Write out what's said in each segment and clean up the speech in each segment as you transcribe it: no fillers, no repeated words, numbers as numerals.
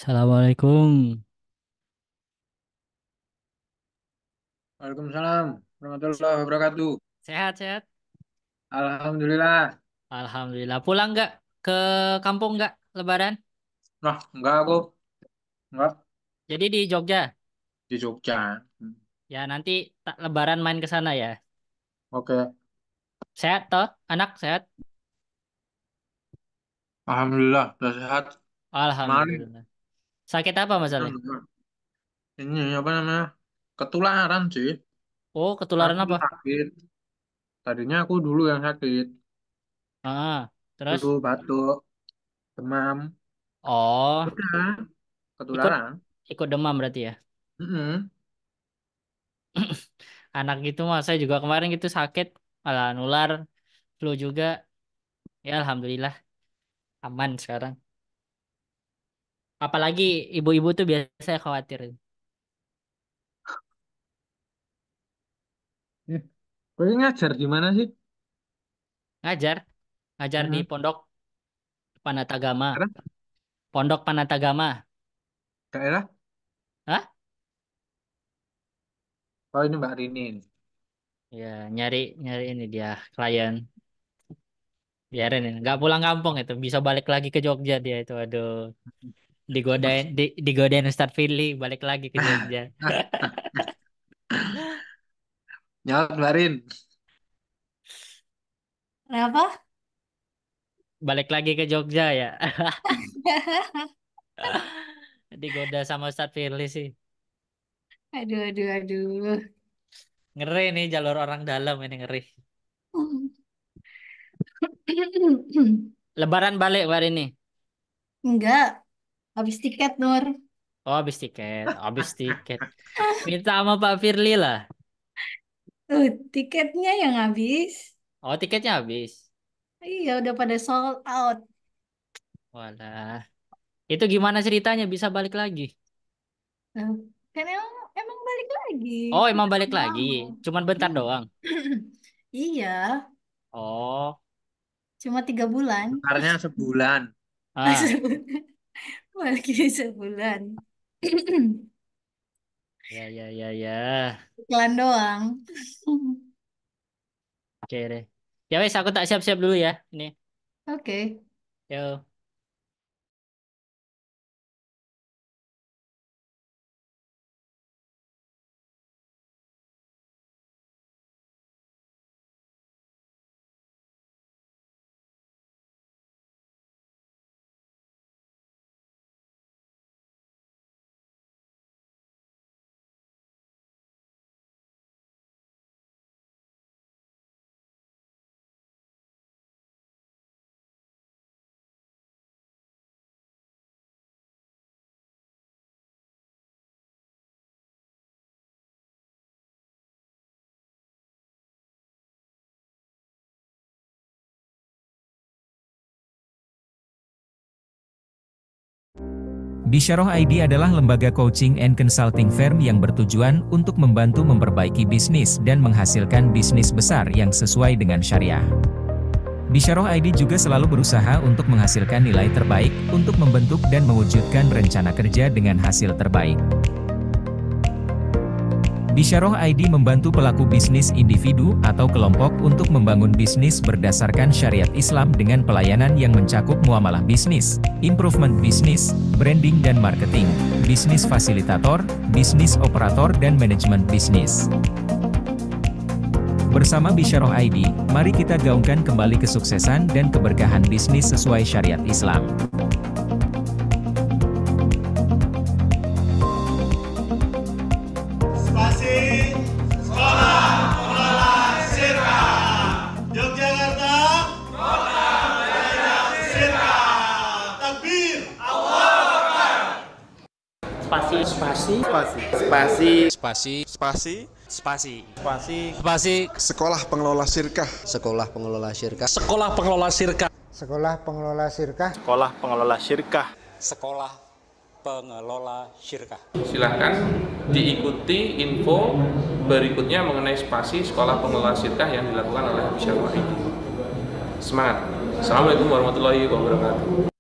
Assalamualaikum. Waalaikumsalam warahmatullahi wabarakatuh. Sehat-sehat. Alhamdulillah. Alhamdulillah. Pulang nggak ke kampung nggak Lebaran? Nah, enggak aku. Enggak. Jadi di Jogja. Di Jogja. Ya nanti tak Lebaran main ke sana ya. Oke. Sehat toh? Anak sehat? Alhamdulillah. Udah sehat. Kemarin. Alhamdulillah. Sakit apa masalahnya? Ini apa namanya? Ketularan sih. Oh, ketularan Aku tuh apa? sakit. Tadinya aku dulu yang sakit. Ah, Dulu terus? batuk, demam. Oh, Udah. ikut Ketularan. ikut demam berarti ya. Mm-mm. Anak gitu mah saya juga kemarin gitu sakit, malah nular, flu juga. Ya alhamdulillah aman sekarang. Apalagi ibu-ibu tuh biasa khawatir. Eh, Kau ini ngajar di mana sih? Ngajar, ngajar di Mm-mm. pondok Panatagama. Daerah? Pondok Panatagama. Daerah? Hah? Oh ini Mbak Rini. Ya, nyari nyari ini dia klien. Biarin ini. Nggak pulang kampung itu. Bisa balik lagi ke Jogja dia itu. Aduh. Digodain Ustadz Firly. Balik lagi ke Jogja. Nyala Mbak Rin. Kenapa? Balik lagi ke Jogja ya. Digoda sama Ustadz Firly sih. Aduh, aduh, aduh. Ngeri nih jalur orang dalam ini ngeri. Lebaran balik hari ini. Enggak, habis tiket, Nur. Oh, habis tiket. Habis tiket. Minta sama Pak Firly lah. Tiketnya yang habis. Oh, tiketnya habis. Iya, udah pada sold out. Walah. Itu gimana ceritanya bisa balik lagi? Eh, Kan emang balik lagi. Oh, emang Udah balik lagi. lama. Cuman bentar Hmm. doang. Iya, Oh, cuma 3 bulan. Bentarnya sebulan. ah, Balik sebulan. ya, ya, ya, ya. Iklan doang. Oke deh. Ya wes, aku tak siap-siap dulu ya. Ini, Oke. yo. Bisharoh ID adalah lembaga coaching and consulting firm yang bertujuan untuk membantu memperbaiki bisnis dan menghasilkan bisnis besar yang sesuai dengan syariah. Bisharoh ID juga selalu berusaha untuk menghasilkan nilai terbaik untuk membentuk dan mewujudkan rencana kerja dengan hasil terbaik. Bisharoh ID membantu pelaku bisnis individu atau kelompok untuk membangun bisnis berdasarkan syariat Islam dengan pelayanan yang mencakup muamalah bisnis, improvement bisnis, branding dan marketing, bisnis fasilitator, bisnis operator dan manajemen bisnis. Bersama Bisharoh ID, mari kita gaungkan kembali kesuksesan dan keberkahan bisnis sesuai syariat Islam. Spasi Sekolah Pengelola Sirka Yogyakarta Kota Belajar Sirka Takbir Spasi, spasi, Spasi Sekolah Pengelola Sirkah Sekolah Pengelola Syirkah Sekolah Pengelola Sirkah. Sekolah Pengelola Sirkah. Sekolah Pengelola Syirkah. Sekolah Pengelola Syirkah. Silahkan diikuti info berikutnya mengenai spasi sekolah pengelola sirkah yang dilakukan oleh Bisharoh ID. Semangat. Assalamualaikum warahmatullahi wabarakatuh.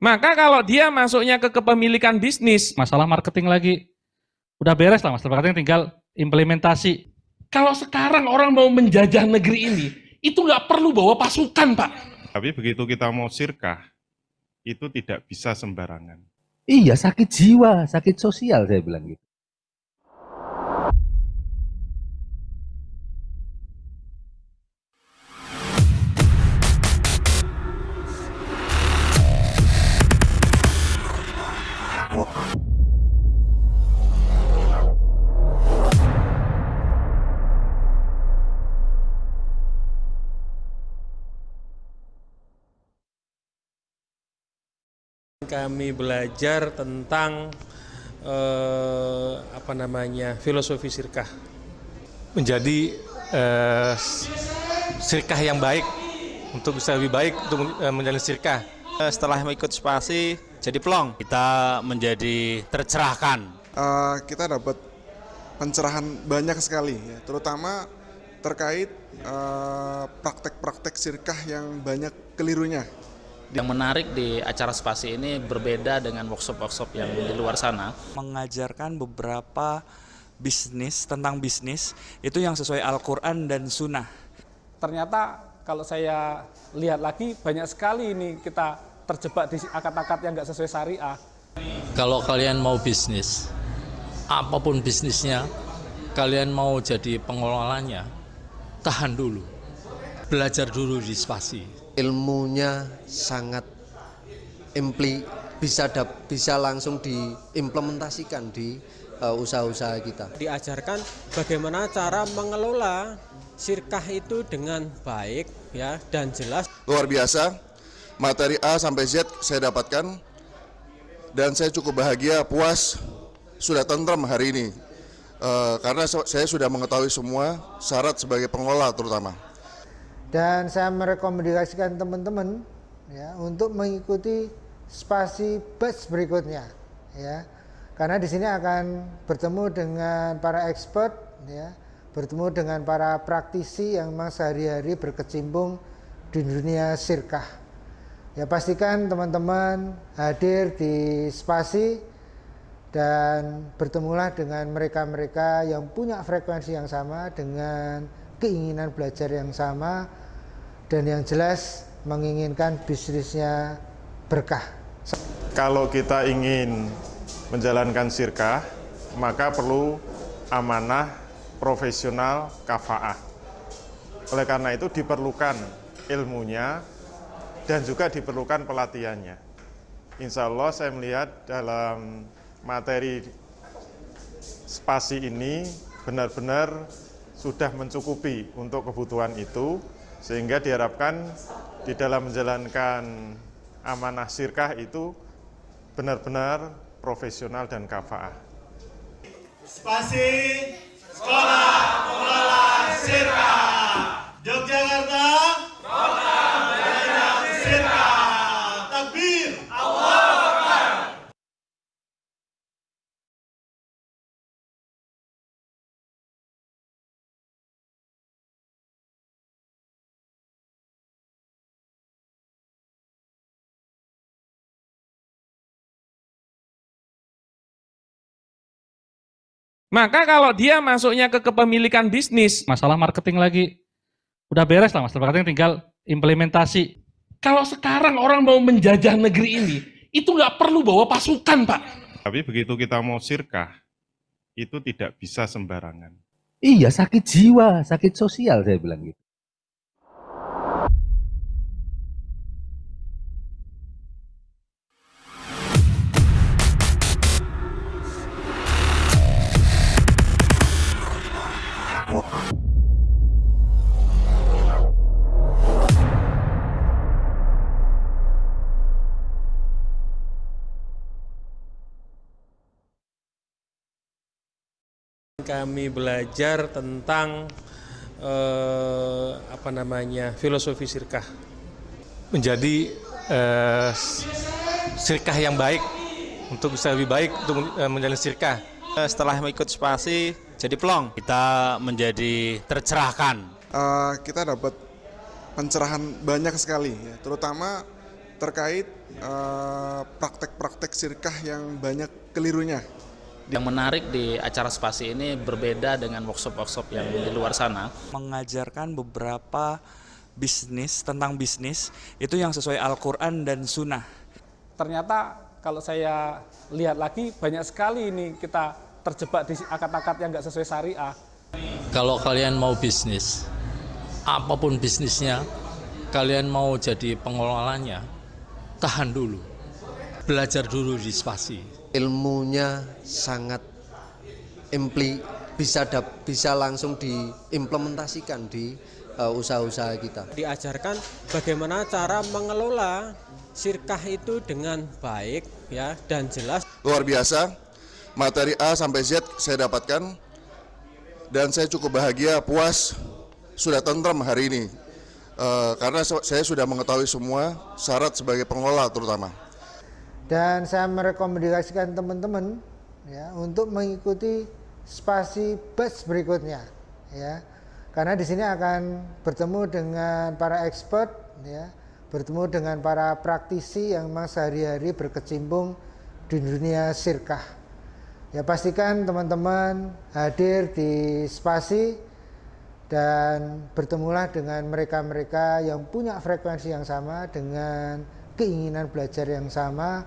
Maka kalau dia masuknya ke kepemilikan bisnis, Masalah marketing lagi. Udah beres lah masalah marketing, tinggal implementasi. kalau sekarang orang mau menjajah negeri ini, itu nggak perlu bawa pasukan, Pak. Tapi begitu kita mau sirkah, itu tidak bisa sembarangan. Iya, sakit jiwa, sakit sosial saya bilang gitu. Kami belajar tentang filosofi sirkah. Menjadi sirkah yang baik, untuk bisa lebih baik untuk menjalani sirkah. Setelah mengikut spasi, jadi plong. Kita menjadi tercerahkan. Kita dapat pencerahan banyak sekali, ya, terutama terkait praktek-praktek sirkah yang banyak kelirunya. Yang menarik di acara spasi ini berbeda dengan workshop-workshop yang di luar sana. Mengajarkan beberapa bisnis, tentang bisnis, itu yang sesuai Al-Quran dan Sunnah. Ternyata kalau saya lihat lagi, banyak sekali ini kita terjebak di akad-akad yang nggak sesuai syariah. Kalau kalian mau bisnis, apapun bisnisnya, kalian mau jadi pengelolanya, tahan dulu. Belajar dulu di spasi. Ilmunya sangat bisa langsung diimplementasikan di usaha-usaha kita. Diajarkan bagaimana cara mengelola sirkah itu dengan baik, ya, dan jelas. Luar biasa, materi A sampai Z saya dapatkan, dan saya cukup bahagia, puas, sudah tentrem hari ini. Karena saya sudah mengetahui semua syarat sebagai pengelola terutama. Dan saya merekomendasikan teman-teman, ya, untuk mengikuti spasi batch berikutnya, ya, karena di sini akan bertemu dengan para expert, ya, bertemu dengan para praktisi yang memang sehari-hari berkecimpung di dunia sirkah. Ya, pastikan teman-teman hadir di spasi dan bertemulah dengan mereka-mereka yang punya frekuensi yang sama, dengan keinginan belajar yang sama, dan yang jelas menginginkan bisnisnya berkah. Kalau kita ingin menjalankan sirkah, maka perlu amanah, profesional, kafaah. Oleh karena itu diperlukan ilmunya dan juga diperlukan pelatihannya. Insya Allah saya melihat dalam materi spasi ini benar-benar sudah mencukupi untuk kebutuhan itu, sehingga diharapkan di dalam menjalankan amanah sirkah itu benar-benar profesional dan kafaah. Spasi Sekolah Pengelola Sirkah Yogyakarta, Kota Belajar Sirkah. Takbir, Allahu Akbar. Maka kalau dia masuknya ke kepemilikan bisnis, Masalah marketing lagi. Udah beres lah masalah marketing, tinggal implementasi. kalau sekarang orang mau menjajah negeri ini, itu nggak perlu bawa pasukan, Pak. Tapi begitu kita mau sirkah, itu tidak bisa sembarangan. Iya, sakit jiwa, sakit sosial saya bilang gitu. Kami belajar tentang filosofi sirkah. Menjadi sirkah yang baik, untuk bisa lebih baik untuk menjalani sirkah. Setelah mengikut spasi, jadi plong. Kita menjadi tercerahkan. Kita dapat pencerahan banyak sekali, ya, terutama terkait praktek-praktek sirkah yang banyak kelirunya. Yang menarik di acara spasi ini berbeda dengan workshop-workshop yang di luar sana. Mengajarkan beberapa bisnis, tentang bisnis, itu yang sesuai Al-Quran dan Sunnah. Ternyata kalau saya lihat lagi, banyak sekali ini kita terjebak di akad-akad yang nggak sesuai syariah. Kalau kalian mau bisnis, apapun bisnisnya, kalian mau jadi pengelolanya, tahan dulu. Belajar dulu di spasi. Ilmunya sangat bisa langsung diimplementasikan di usaha-usaha kita. Diajarkan bagaimana cara mengelola sirkah itu dengan baik ya dan jelas. Luar biasa, materi A sampai Z saya dapatkan dan saya cukup bahagia, puas, sudah tentrem hari ini karena saya sudah mengetahui semua syarat sebagai pengelola terutama. Dan saya merekomendasikan teman-teman ya untuk mengikuti spasi batch berikutnya ya. Karena di sini akan bertemu dengan para expert ya, bertemu dengan para praktisi yang memang sehari-hari berkecimpung di dunia sirkah. Ya pastikan teman-teman hadir di spasi dan bertemulah dengan mereka-mereka yang punya frekuensi yang sama, dengan keinginan belajar yang sama,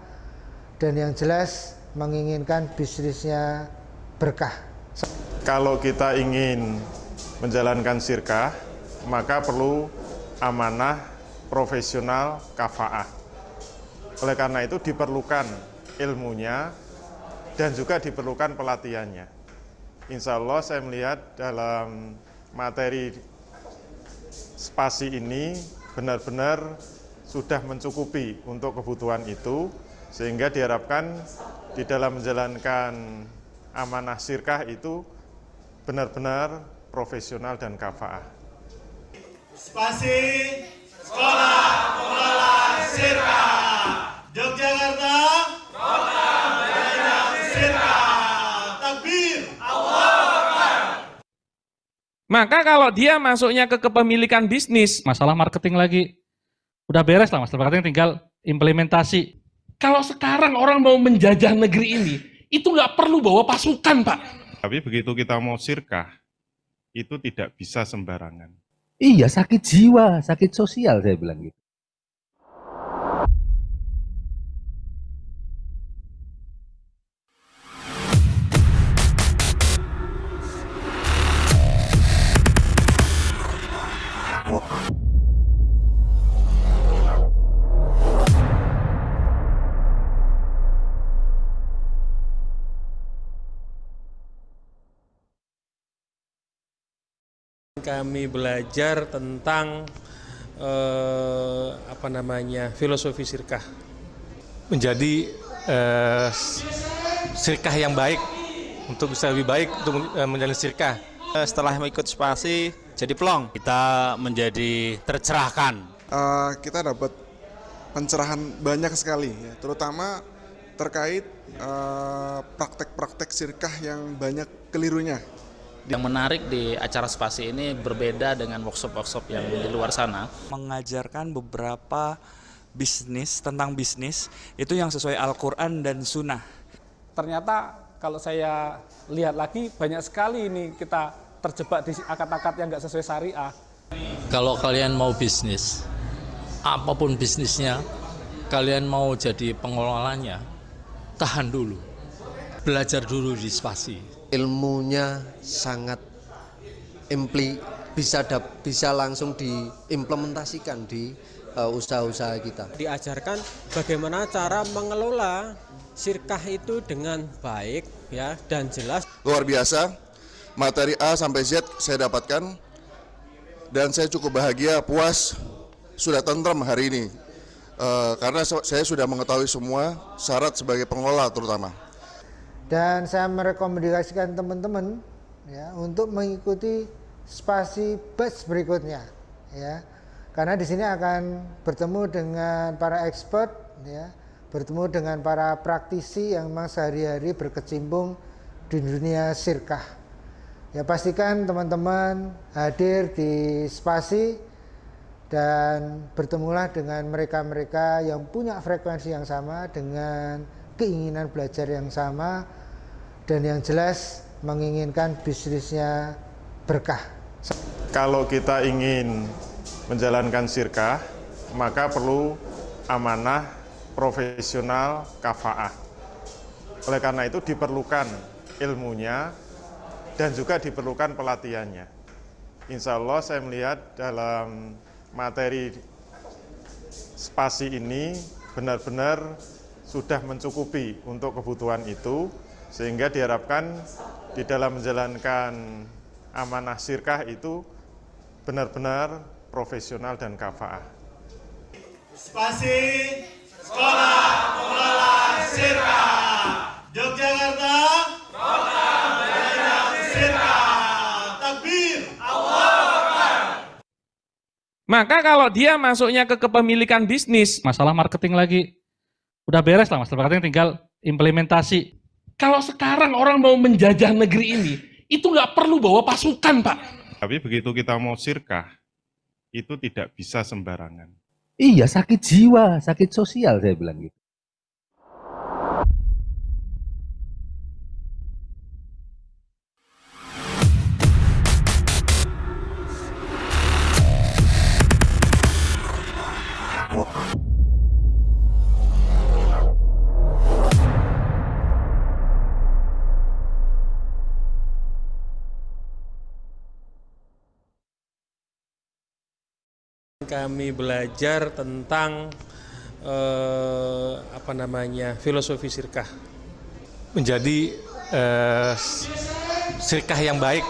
dan yang jelas menginginkan bisnisnya berkah. Kalau kita ingin menjalankan sirkah, maka perlu amanah, profesional, kafaah. Oleh karena itu diperlukan ilmunya dan juga diperlukan pelatihannya. Insya Allah saya melihat dalam materi spasi ini benar-benar sudah mencukupi untuk kebutuhan itu, sehingga diharapkan di dalam menjalankan amanah sirkah itu benar-benar profesional dan kafaah. Spasi Sekolah Pengelola Sirkah Yogyakarta, Kota Belajar Sirkah. Takbir, Allahu Akbar. Maka kalau dia masuknya ke kepemilikan bisnis, masalah marketing lagi udah beres lah, masalah marketing tinggal implementasi. Kalau sekarang orang mau menjajah negeri ini, itu nggak perlu bawa pasukan, Pak. Tapi begitu kita mau sirkah, itu tidak bisa sembarangan. Iya, sakit jiwa, sakit sosial saya bilang gitu. Kami belajar tentang filosofi sirkah. Menjadi sirkah yang baik, untuk bisa lebih baik untuk menjalani sirkah. Setelah mengikut spasi, jadi plong. Kita menjadi tercerahkan. Kita dapat pencerahan banyak sekali, ya, terutama terkait praktek-praktek sirkah yang banyak kelirunya. Yang menarik di acara spasi ini berbeda dengan workshop-workshop yang di luar sana. Mengajarkan beberapa bisnis, tentang bisnis, itu yang sesuai Al-Quran dan Sunnah. Ternyata kalau saya lihat lagi, banyak sekali ini kita terjebak di akad-akad yang nggak sesuai syariah. Kalau kalian mau bisnis, apapun bisnisnya, kalian mau jadi pengelolanya, tahan dulu. Belajar dulu di spasi. Ilmunya sangat bisa langsung diimplementasikan di usaha-usaha kita. Diajarkan bagaimana cara mengelola sirkah itu dengan baik ya dan jelas. Luar biasa, materi A sampai Z saya dapatkan dan saya cukup bahagia, puas, sudah tentrem hari ini karena saya sudah mengetahui semua syarat sebagai pengelola terutama. Dan saya merekomendasikan teman-teman ya untuk mengikuti spasi batch berikutnya ya. Karena di sini akan bertemu dengan para expert ya, bertemu dengan para praktisi yang memang sehari-hari berkecimpung di dunia sirkah. Ya pastikan teman-teman hadir di spasi dan bertemulah dengan mereka-mereka yang punya frekuensi yang sama, dengan keinginan belajar yang sama, dan yang jelas menginginkan bisnisnya berkah. Kalau kita ingin menjalankan sirkah, maka perlu amanah, profesional, kafaah. Oleh karena itu diperlukan ilmunya dan juga diperlukan pelatihannya. Insya Allah saya melihat dalam materi spasi ini benar-benar sudah mencukupi untuk kebutuhan itu, sehingga diharapkan di dalam menjalankan amanah sirkah itu benar-benar profesional dan kafaah. Spasi Sekolah Pengelola Sirkah Yogyakarta, Program Belajar Sirkah. Takbir, Allahu Akbar. Maka kalau dia masuknya ke kepemilikan bisnis, Masalah marketing lagi. Udah beres lah masalah marketing, tinggal implementasi. kalau sekarang orang mau menjajah negeri ini, itu nggak perlu bawa pasukan, Pak. Tapi begitu kita mau sirkah, itu tidak bisa sembarangan. Iya, sakit jiwa, sakit sosial saya bilang gitu. Kami belajar tentang filosofi sirkah. Menjadi sirkah yang baik,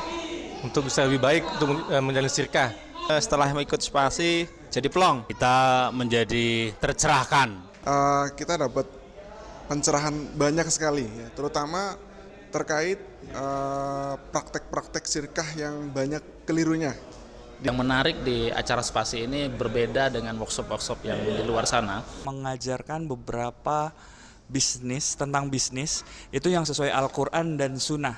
untuk bisa lebih baik untuk menjalani sirkah. Setelah mengikut spasi, jadi plong. Kita menjadi tercerahkan. Kita dapat pencerahan banyak sekali, ya, terutama terkait praktek-praktek sirkah yang banyak kelirunya. Yang menarik di acara spasi ini berbeda dengan workshop-workshop yang di luar sana. Mengajarkan beberapa bisnis, tentang bisnis, itu yang sesuai Al-Quran dan Sunnah.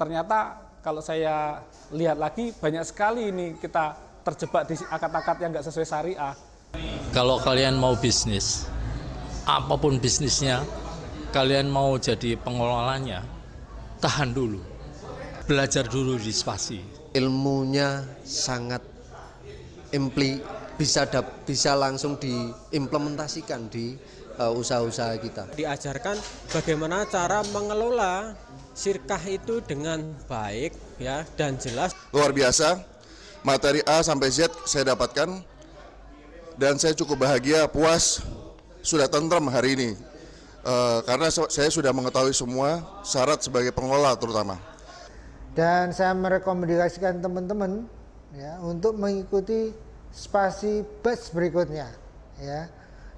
Ternyata kalau saya lihat lagi, banyak sekali ini kita terjebak di akad-akad yang nggak sesuai syariah. Kalau kalian mau bisnis, apapun bisnisnya, kalian mau jadi pengelolanya, tahan dulu. Belajar dulu di spasi. Ilmunya sangat bisa langsung diimplementasikan di usaha-usaha kita. Diajarkan bagaimana cara mengelola sirkah itu dengan baik, ya, dan jelas. Luar biasa, materi A sampai Z saya dapatkan dan saya cukup bahagia, puas, sudah tentrem hari ini karena saya sudah mengetahui semua syarat sebagai pengelola terutama. Dan saya merekomendasikan teman-teman ya untuk mengikuti spasi batch berikutnya, ya,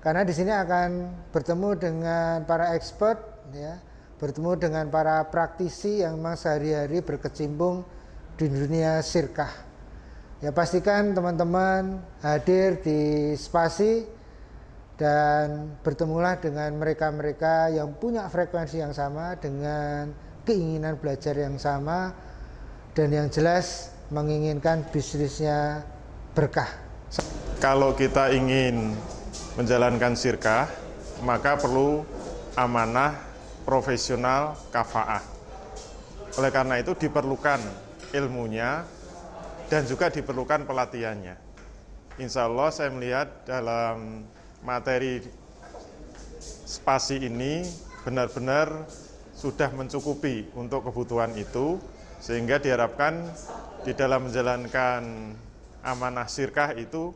karena di sini akan bertemu dengan para expert, ya, bertemu dengan para praktisi yang memang sehari-hari berkecimpung di dunia sirkah. Ya, pastikan teman-teman hadir di spasi dan bertemulah dengan mereka-mereka yang punya frekuensi yang sama, dengan keinginan belajar yang sama, dan yang jelas menginginkan bisnisnya berkah. Kalau kita ingin menjalankan sirkah, maka perlu amanah, profesional, kafaah. Oleh karena itu diperlukan ilmunya dan juga diperlukan pelatihannya. Insya Allah saya melihat dalam materi spasi ini benar-benar sudah mencukupi untuk kebutuhan itu, sehingga diharapkan di dalam menjalankan amanah sirkah itu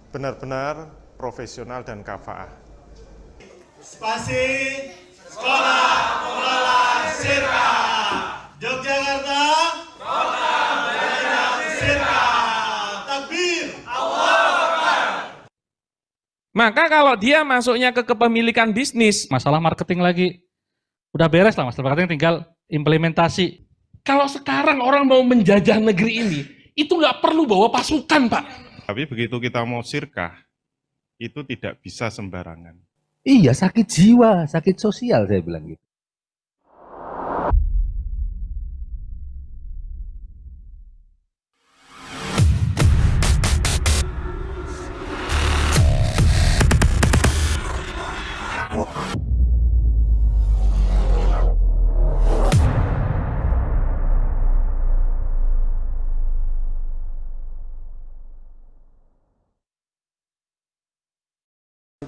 benar-benar profesional dan kafaah. Spasi Sekolah Pengelola Sirkah Yogyakarta, Program Belajar Sirkah. Takbir, Allahu Akbar. Maka kalau dia masuknya ke kepemilikan bisnis, Masalah marketing lagi. Udah beres lah masalah marketing, tinggal implementasi. kalau sekarang orang mau menjajah negeri ini, itu nggak perlu bawa pasukan, Pak. Tapi begitu kita mau sirkah, itu tidak bisa sembarangan. Iya, sakit jiwa, sakit sosial saya bilang gitu.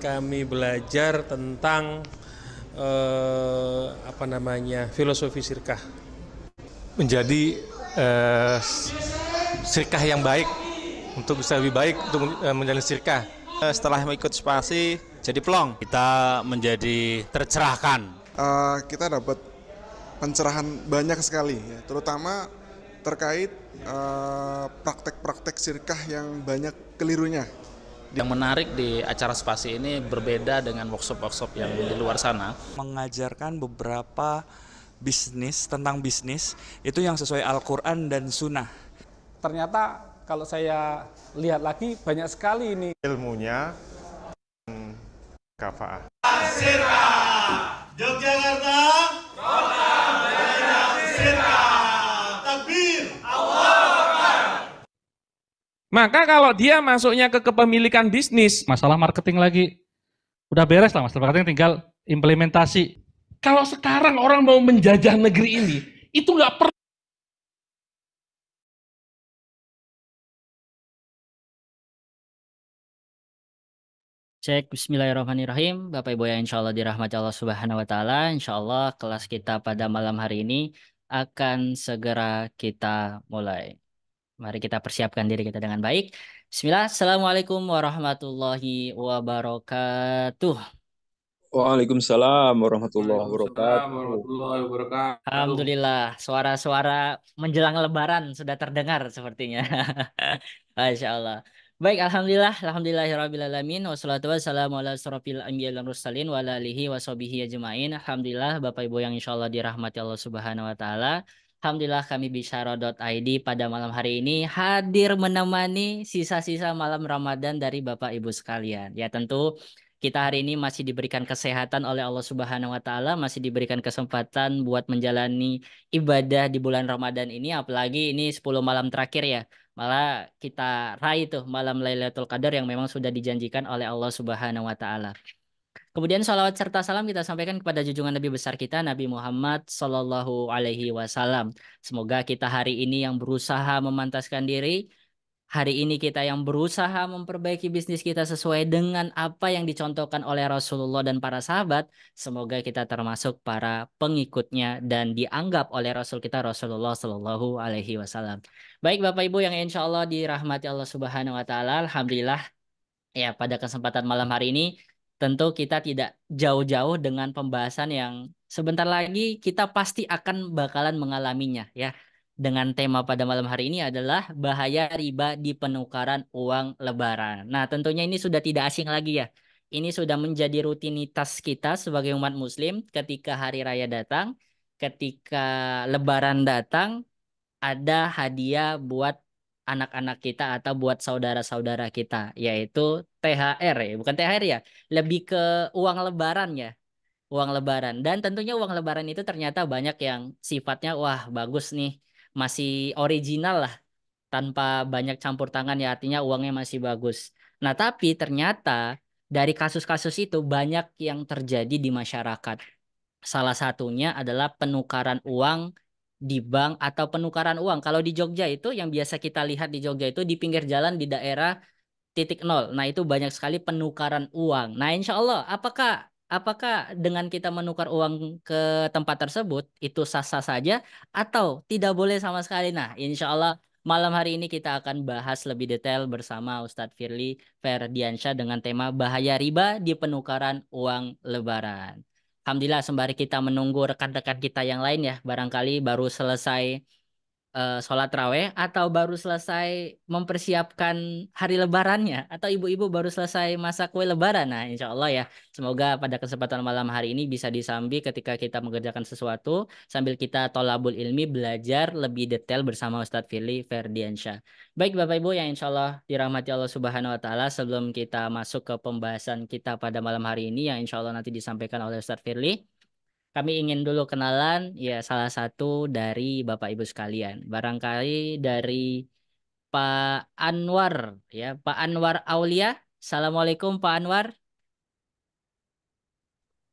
kami belajar tentang filosofi sirkah. Menjadi sirkah yang baik, untuk bisa lebih baik untuk menjalin sirkah. Setelah mengikut spasi jadi plong. Kita menjadi tercerahkan. Kita dapat pencerahan banyak sekali, ya, terutama terkait praktek-praktek sirkah yang banyak kelirunya. Yang menarik di acara spasi ini berbeda dengan workshop-workshop yang di luar sana. Mengajarkan beberapa bisnis, tentang bisnis, itu yang sesuai Al-Quran dan Sunnah. Ternyata kalau saya lihat lagi banyak sekali ini. Ilmunya kafaah. Sirkah Yogyakarta, program belajar sirkah. Takbir, Allahu Akbar. Maka kalau dia masuknya ke kepemilikan bisnis, Masalah marketing lagi. Udah beres lah masalah marketing, tinggal implementasi. kalau sekarang orang mau menjajah negeri ini, itu nggak perlu. Cek, bismillahirrahmanirrahim. Bapak Ibu yang insya Allah dirahmati Allah Subhanahu wa Ta'ala. Insya Allah kelas kita pada malam hari ini akan segera kita mulai. Mari kita persiapkan diri kita dengan baik. Bismillah. Assalamualaikum warahmatullahi wabarakatuh. Waalaikumsalam warahmatullahi wabarakatuh. warahmatullahi wabarakatuh. Alhamdulillah, suara-suara menjelang Lebaran sudah terdengar sepertinya. Masya Allah. Baik, alhamdulillahirrabbilalamin. Wassalatu wassalamu ala asrofil anbiya wal mursalin wa ala alihi wa sahbihi ajma'in. Alhamdulillah, Bapak Ibu yang insya Allah dirahmati Allah Subhanahu wa Ta'ala. Alhamdulillah kami bisyara.id pada malam hari ini hadir menemani sisa-sisa malam Ramadan dari Bapak Ibu sekalian. Ya tentu kita hari ini masih diberikan kesehatan oleh Allah Subhanahu wa Ta'ala, masih diberikan kesempatan buat menjalani ibadah di bulan Ramadan ini, apalagi ini 10 malam terakhir ya. Malah kita raih tuh malam Lailatul Qadar yang memang sudah dijanjikan oleh Allah Subhanahu wa Ta'ala. Kemudian salawat serta salam kita sampaikan kepada junjungan Nabi besar kita, Nabi Muhammad Sallallahu Alaihi Wasallam. Semoga kita hari ini yang berusaha memantaskan diri, hari ini kita yang berusaha memperbaiki bisnis kita sesuai dengan apa yang dicontohkan oleh Rasulullah dan para sahabat. Semoga kita termasuk para pengikutnya dan dianggap oleh Rasul kita Rasulullah Sallallahu Alaihi Wasallam. Baik Bapak Ibu yang insya Allah dirahmati Allah Subhanahu wa Ta'ala. Alhamdulillah ya pada kesempatan malam hari ini tentu kita tidak jauh-jauh dengan pembahasan yang sebentar lagi kita pasti akan bakalan mengalaminya ya. Dengan tema pada malam hari ini adalah bahaya riba di penukaran uang lebaran. Nah tentunya ini sudah tidak asing lagi ya. Ini sudah menjadi rutinitas kita sebagai umat muslim ketika hari raya datang, ketika lebaran datang, ada hadiah buat anak-anak kita atau buat saudara-saudara kita, yaitu THR ya, bukan THR ya, lebih ke uang lebaran ya, uang lebaran. Dan tentunya uang lebaran itu ternyata banyak yang sifatnya wah bagus nih, masih original lah, tanpa banyak campur tangan ya, artinya uangnya masih bagus. Nah tapi ternyata dari kasus-kasus itu banyak yang terjadi di masyarakat. Salah satunya adalah penukaran uang di bank atau penukaran uang. Kalau di Jogja itu yang biasa kita lihat di Jogja itu di pinggir jalan di daerah titik nol. Nah itu banyak sekali penukaran uang. Nah insya Allah apakah dengan kita menukar uang ke tempat tersebut itu sah-sah saja atau tidak boleh sama sekali? Nah insya Allah malam hari ini kita akan bahas lebih detail bersama Ustadz Firly Ferdiansyah dengan tema bahaya riba di penukaran uang lebaran. Alhamdulillah sembari kita menunggu rekan-rekan kita yang lain ya, barangkali baru selesai sholat raweh atau baru selesai mempersiapkan hari lebarannya atau ibu-ibu baru selesai masak kue lebaran. Nah insya Allah ya semoga pada kesempatan malam hari ini bisa disambi ketika kita mengerjakan sesuatu sambil kita tolabul ilmi belajar lebih detail bersama Ustadz Firly Ferdiansyah. Baik Bapak Ibu yang insya Allah dirahmati Allah Subhanahu wa Ta'ala, sebelum kita masuk ke pembahasan kita pada malam hari ini yang insya Allah nanti disampaikan oleh Ustadz Firly, kami ingin dulu kenalan ya salah satu dari Bapak Ibu sekalian. Barangkali dari Pak Anwar ya, Pak Anwar Aulia. Assalamualaikum Pak Anwar.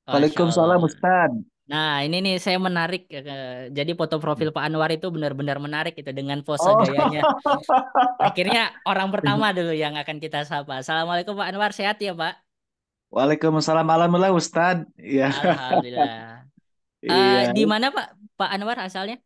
Waalaikumsalam Ustaz. Nah ini nih saya menarik, jadi foto profil Pak Anwar itu benar-benar menarik itu dengan pose Oh. gayanya. Akhirnya orang pertama dulu yang akan kita sapa. Assalamualaikum Pak Anwar, sehat ya Pak? Waalaikumsalam. Alhamdulillah Ustadz. Iya. Alhamdulillah. Iya. Di mana Pak Anwar asalnya?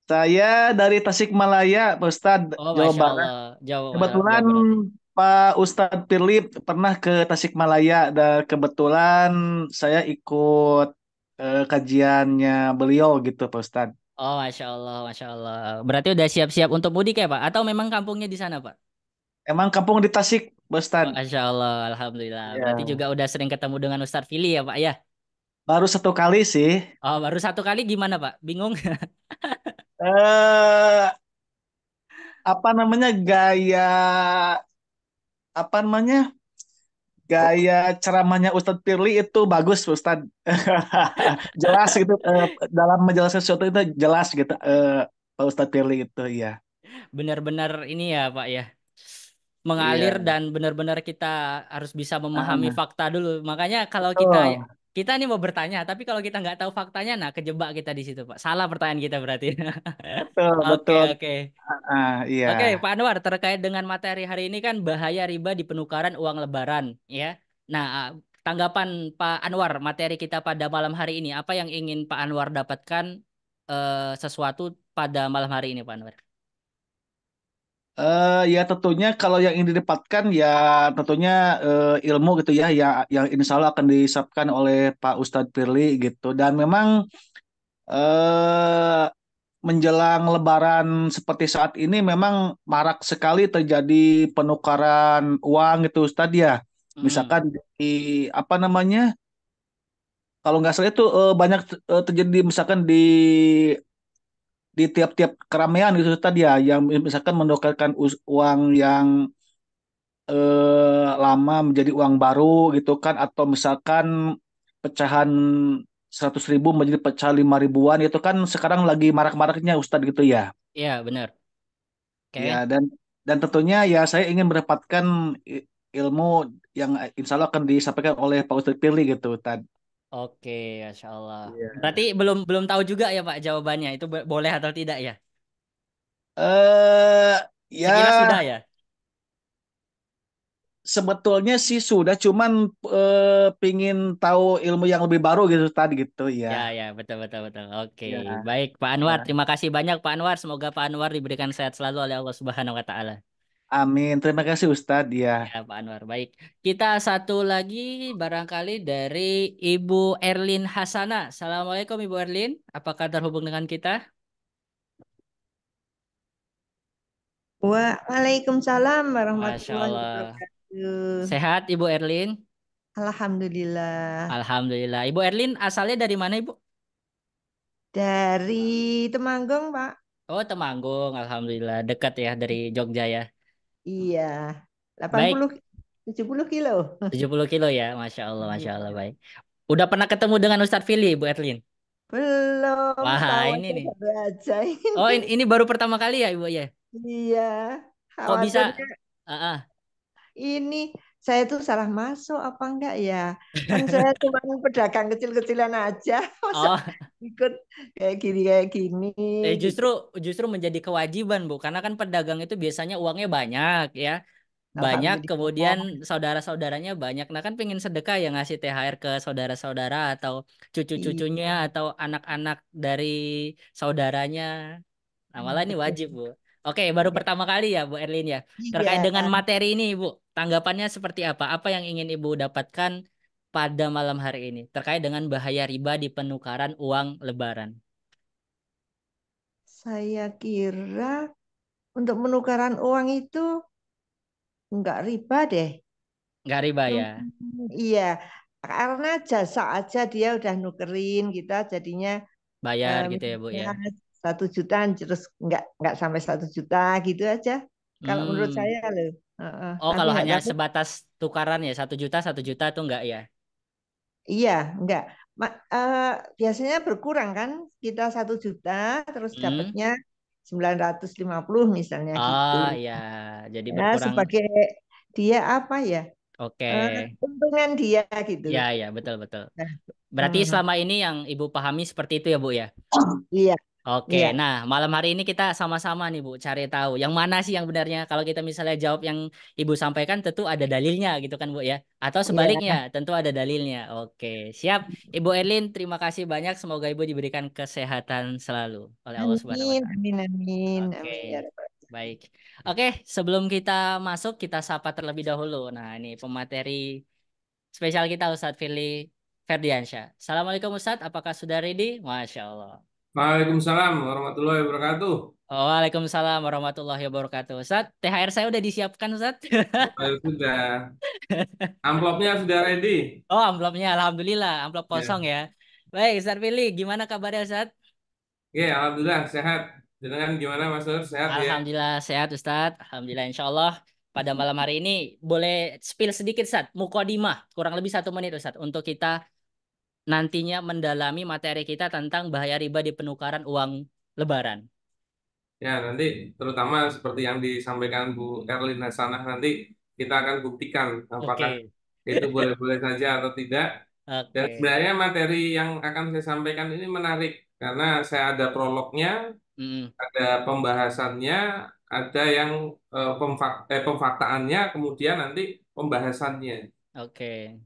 Saya dari Tasikmalaya, Pak Ustadz, Oh, Jawa Masya Barat. Allah. Jawa Kebetulan Barat. Pak Ustadz Firly pernah ke Tasikmalaya dan kebetulan saya ikut kajiannya beliau gitu, Pak Ustadz. Oh, Masya Allah, Masya Allah. Berarti udah siap-siap untuk mudik ya, Pak? Atau memang kampungnya di sana, Pak? Emang kampung di Tasik, Pak Oh, Ustadz. Masya Allah, Alhamdulillah. Berarti Ya. juga udah sering ketemu dengan Ustadz Fili ya, Pak, ya? Baru 1 kali sih. Oh, baru 1 kali gimana, Pak? Bingung? eh apa namanya apa namanya gaya ceramahnya Ustadz Firly itu bagus, Ustadz. Jelas gitu, dalam menjelaskan sesuatu itu jelas gitu, Pak Ustadz Firly itu ya. Benar-benar ini ya, Pak, ya. Mengalir Iya. dan benar-benar kita harus bisa memahami Ah, fakta dulu. Makanya kalau betul, kita ini mau bertanya, tapi kalau kita nggak tahu faktanya, nah kejebak kita di situ, Pak. Salah pertanyaan kita berarti. betul, Oke, betul. oke. Iya. Oke, Pak Anwar, terkait dengan materi hari ini kan bahaya riba di penukaran uang lebaran, ya. Nah, tanggapan Pak Anwar materi kita pada malam hari ini, apa yang ingin Pak Anwar dapatkan sesuatu pada malam hari ini, Pak Anwar? Ya tentunya kalau yang ini didapatkan ya tentunya ilmu gitu ya, yang insya Allah akan disabkan oleh Pak Ustadz Firly gitu. Dan memang eh, menjelang Lebaran seperti saat ini memang marak sekali terjadi penukaran uang gitu Ustadz ya. Misalkan di apa namanya, kalau nggak salah itu banyak terjadi misalkan di tiap-tiap keramaian gitu Ustadz ya, yang misalkan menukarkan uang yang lama menjadi uang baru gitu kan, atau misalkan pecahan 100.000 menjadi pecahan 5 ribuan itu kan sekarang lagi marak-maraknya Ustadz gitu ya. Iya, benar. Ya, Oke. dan tentunya ya saya ingin mendapatkan ilmu yang insya Allah akan disampaikan oleh Pak Ustadz Firly gitu Ustadz. Oke, Masya Allah. Iya. Berarti belum belum tahu juga ya, Pak, jawabannya. Itu boleh atau tidak ya? eh Sekira sudah ya ya? sebetulnya sih sudah, cuman pingin tahu ilmu yang lebih baru gitu tadi gitu ya. Ya, ya, betul, betul, betul. Oke, Ya, baik, Pak Anwar. ya. Terima kasih banyak, Pak Anwar. Semoga Pak Anwar diberikan sehat selalu oleh Allah Subhanahu wa Ta'ala. Amin. Terima kasih Ustadz ya. Ya, Pak Anwar. Baik. Kita satu lagi barangkali dari Ibu Erlin Hasana. Assalamualaikum, Ibu Erlin. Apakah terhubung dengan kita? Waalaikumsalam Masya warahmatullahi Allah. wabarakatuh. Sehat, Ibu Erlin? Alhamdulillah. Alhamdulillah. Ibu Erlin asalnya dari mana, Ibu? Dari Temanggung, Pak. Oh, Temanggung. Alhamdulillah. Dekat ya dari Jogja ya. Iya. Baik. 70 kilo. 70 kilo ya. Masya Allah, Masya Allah. Iya. Baik. Udah pernah ketemu dengan Ustadz Fili, Ibu Erlin? Belum Wah, tahu ini nih. baru aja ini. Oh, ini baru pertama kali ya, Ibu ya? Iya. Kok bisa? Khawatirnya ini saya tuh salah masuk apa enggak ya? Kan saya cuma pedagang kecil-kecilan aja. Masa Oh, ikut kayak gini. justru menjadi kewajiban, Bu. Karena kan pedagang itu biasanya uangnya banyak ya. Banyak, kemudian Alhamdulillah. saudara-saudaranya banyak. Nah kan pengen sedekah ya, ngasih THR ke saudara-saudara atau cucu-cucunya Iya. atau anak-anak dari saudaranya. Nah malah ini Betul. wajib, Bu. Oke, baru Iya. pertama kali ya, Bu Erlin ya. Terkait Iya. dengan materi ini, Bu, tanggapannya seperti apa? Apa yang ingin Ibu dapatkan pada malam hari ini terkait dengan bahaya riba di penukaran uang lebaran? Saya kira untuk penukaran uang itu enggak riba deh. Nggak riba ya? Iya, karena jasa aja dia udah nukerin kita jadinya Bayar gitu ya, Bu ya? misalnya 1 juta terus enggak sampai 1 juta gitu aja. Kalau menurut saya loh. Heeh. Oh, Tapi kalau enggak hanya tahu. sebatas tukaran ya 1 juta tuh enggak ya? Iya, enggak. Biasanya berkurang kan? Kita 1 juta terus dapatnya 950 misalnya gitu. Oh iya, jadi Ya, berkurang. sebagai dia apa ya? Oke. Untungan dia gitu. Ya, betul betul. Nah, Berarti selama ini yang Ibu pahami seperti itu ya, Bu ya? Iya. Oke, Iya. nah malam hari ini kita sama-sama nih Bu cari tahu yang mana sih yang benarnya. Kalau kita misalnya jawab yang Ibu sampaikan tentu ada dalilnya gitu kan Bu ya. Atau sebaliknya Iya. tentu ada dalilnya. Oke, siap. Ibu Erlin, terima kasih banyak. Semoga Ibu diberikan kesehatan selalu oleh Allah Subhanahu wa Amin, taala. amin, amin, Oke, amin ya Rabbal baik. Oke, sebelum kita masuk kita sapa terlebih dahulu. Nah, ini pemateri spesial kita Ustadz Firly Ferdiansyah. Assalamualaikum Ustadz, apakah sudah ready? Masya Allah. Waalaikumsalam warahmatullahi wabarakatuh. Waalaikumsalam warahmatullahi wabarakatuh. Ustadz, THR saya udah disiapkan Ustadz. Sudah. Amplopnya sudah ready. Oh, amplopnya Alhamdulillah, amplop kosong Ya. ya. Baik, Ustadz Firly, gimana kabarnya Ustadz? Oke, alhamdulillah sehat. Dengan gimana Mas Nur? Sehat ya? Alhamdulillah sehat Ustadz. Alhamdulillah insya Allah. Pada malam hari ini boleh spill sedikit Ustadz, mukodimah, kurang lebih 1 menit Ustadz, untuk kita nantinya mendalami materi kita tentang bahaya riba di penukaran uang lebaran. Ya, nanti terutama seperti yang disampaikan Bu Erlin Hasanah, nanti kita akan buktikan apakah Oke. itu boleh-boleh saja atau tidak. Dan Oke. sebenarnya materi yang akan saya sampaikan ini menarik karena saya ada prolognya, ada pembahasannya, ada yang pemfaktaannya, kemudian nanti pembahasannya. Oke.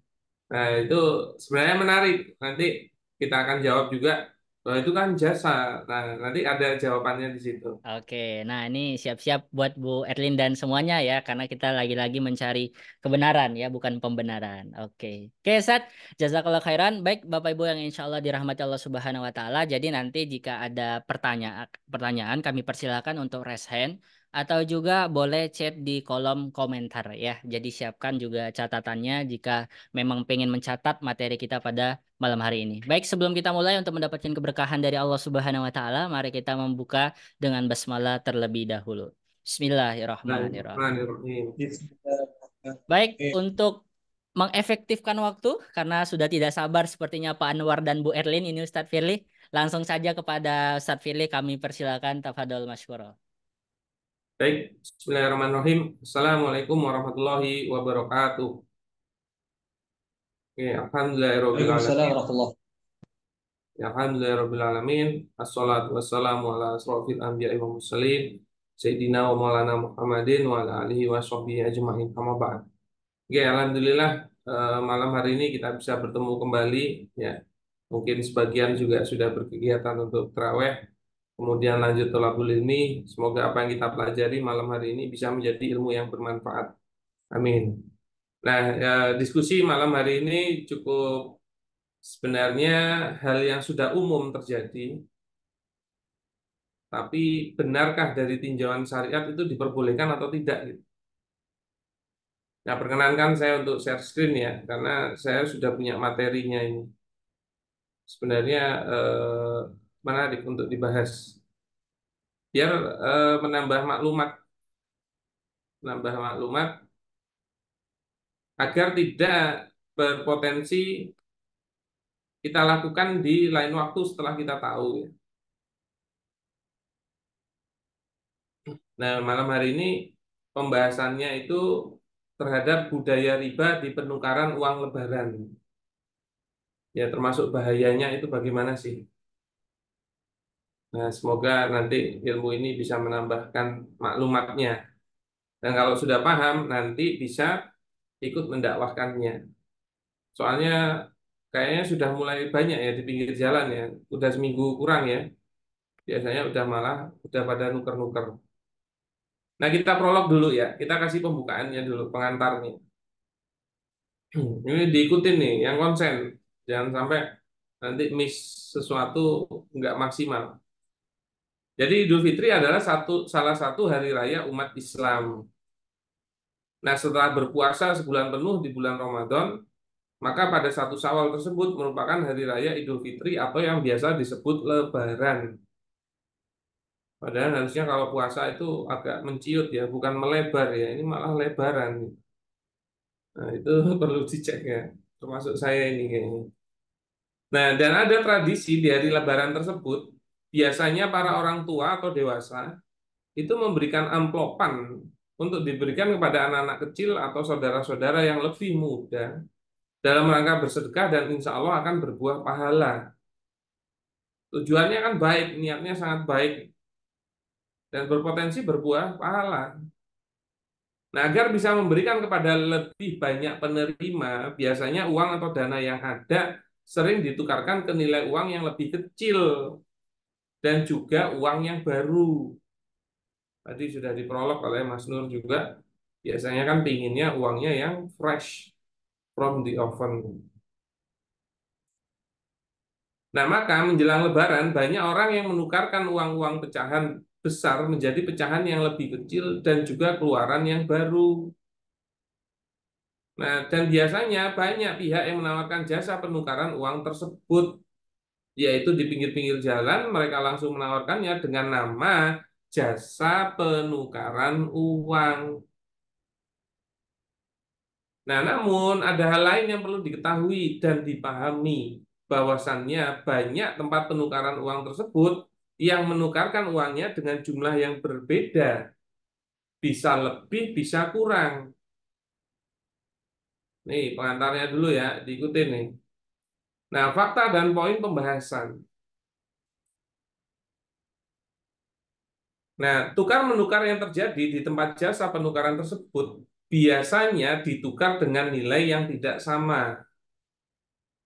Nah, itu sebenarnya menarik. Nanti kita akan jawab juga bahwa itu kan jasa. Nah, nanti ada jawabannya di situ. Oke, nah ini siap-siap buat Bu Erlin dan semuanya ya, karena kita lagi-lagi mencari kebenaran ya, bukan pembenaran. Oke, oke, Ustaz, jazakallah khairan. Baik, Bapak Ibu yang insya Allah dirahmati Allah Subhanahu Wa Taala. Jadi nanti jika ada pertanyaan, kami persilakan untuk raise hand atau juga boleh chat di kolom komentar ya. Jadi siapkan juga catatannya jika memang pengen mencatat materi kita pada malam hari ini. Baik, sebelum kita mulai untuk mendapatkan keberkahan dari Allah Subhanahu Wa Taala, mari kita membuka dengan basmalah terlebih dahulu. Bismillahirrahmanirrahim. Baik, untuk mengefektifkan waktu karena sudah tidak sabar sepertinya Pak Anwar dan Bu Erlin ini Ustadz Firly, langsung saja kepada Ustadz Firly kami persilakan tafadhol masykurah. Baik, Bismillahirrahmanirrahim. Assalamualaikum warahmatullahi wabarakatuh. Oke, alhamdulillahirabbil alamin. Alhamdulillahirabbil alamin. Assalatu wassalamu ala asrofil anbiya'i wal mursalin sayyidina wa maulana Muhammadin wa ala alihi wa sahbihi ajma'in. Amma ba'd. Oke, alhamdulillah malam hari ini kita bisa bertemu kembali ya. Mungkin sebagian juga sudah berkegiatan untuk tarawih, kemudian lanjut thalabul ilmi. Semoga apa yang kita pelajari malam hari ini bisa menjadi ilmu yang bermanfaat. Amin. Nah, diskusi malam hari ini cukup sebenarnya hal yang sudah umum terjadi. Tapi benarkah dari tinjauan syariat itu diperbolehkan atau tidak? Gitu. Nah, perkenankan saya untuk share screen ya, karena saya sudah punya materinya ini. Sebenarnya menarik untuk dibahas. Biar menambah maklumat agar tidak berpotensi kita lakukan di lain waktu setelah kita tahu. Ya. Nah, malam hari ini pembahasannya itu terhadap budaya riba di penukaran uang lebaran. Ya, termasuk bahayanya itu bagaimana sih? Nah, semoga nanti ilmu ini bisa menambahkan maklumatnya. Dan kalau sudah paham, nanti bisa ikut mendakwahkannya. Soalnya kayaknya sudah mulai banyak ya di pinggir jalan ya. Udah seminggu kurang ya. Biasanya udah pada nuker-nuker. Nah, kita prolog dulu ya. Kita kasih pembukaannya dulu, pengantarnya. Ini diikutin nih, yang konsen. Jangan sampai nanti miss sesuatu nggak maksimal. Jadi Idul Fitri adalah salah satu hari raya umat Islam. Nah, setelah berpuasa sebulan penuh di bulan Ramadan, maka pada 1 Syawal tersebut merupakan hari raya Idul Fitri atau yang biasa disebut Lebaran. Padahal harusnya kalau puasa itu agak menciut ya, bukan melebar ya. Ini malah lebaran. Nah, itu perlu dicek ya, termasuk saya ini kayaknya. Nah, dan ada tradisi di hari Lebaran tersebut, biasanya para orang tua atau dewasa itu memberikan amplopan untuk diberikan kepada anak-anak kecil atau saudara-saudara yang lebih muda dalam rangka bersedekah dan insya Allah akan berbuah pahala. Tujuannya kan baik, niatnya sangat baik dan berpotensi berbuah pahala. Nah, agar bisa memberikan kepada lebih banyak penerima, biasanya uang atau dana yang ada sering ditukarkan ke nilai uang yang lebih kecil dan juga uang yang baru. Tadi sudah diprolog oleh Mas Nur juga, biasanya kan pinginnya uangnya yang fresh from the oven. Nah, maka menjelang Lebaran banyak orang yang menukarkan uang-uang pecahan besar menjadi pecahan yang lebih kecil dan juga keluaran yang baru. Nah, dan biasanya banyak pihak yang menawarkan jasa penukaran uang tersebut, yaitu di pinggir-pinggir jalan mereka langsung menawarkannya dengan nama jasa penukaran uang. Nah, namun ada hal lain yang perlu diketahui dan dipahami, bahwasannya banyak tempat penukaran uang tersebut yang menukarkan uangnya dengan jumlah yang berbeda, bisa lebih, bisa kurang. Nih, pengantarnya dulu ya, diikutin nih. Nah, fakta dan poin pembahasan. Nah, tukar-menukar yang terjadi di tempat jasa penukaran tersebut biasanya ditukar dengan nilai yang tidak sama.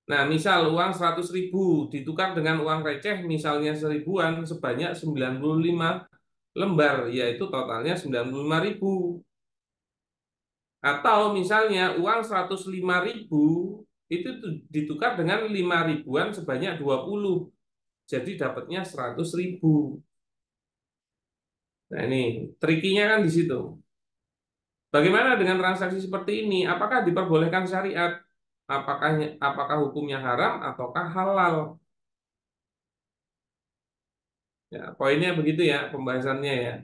Nah, misal uang 100.000 ditukar dengan uang receh misalnya 1000-an sebanyak 95 lembar, yaitu totalnya 95.000. Atau misalnya uang 105.000 itu ditukar dengan 5.000-an sebanyak 20. Jadi dapatnya 100.000. Nah, ini trikinya kan di situ. Bagaimana dengan transaksi seperti ini? Apakah diperbolehkan syariat? Apakah hukumnya haram ataukah halal? Ya, poinnya begitu ya pembahasannya ya.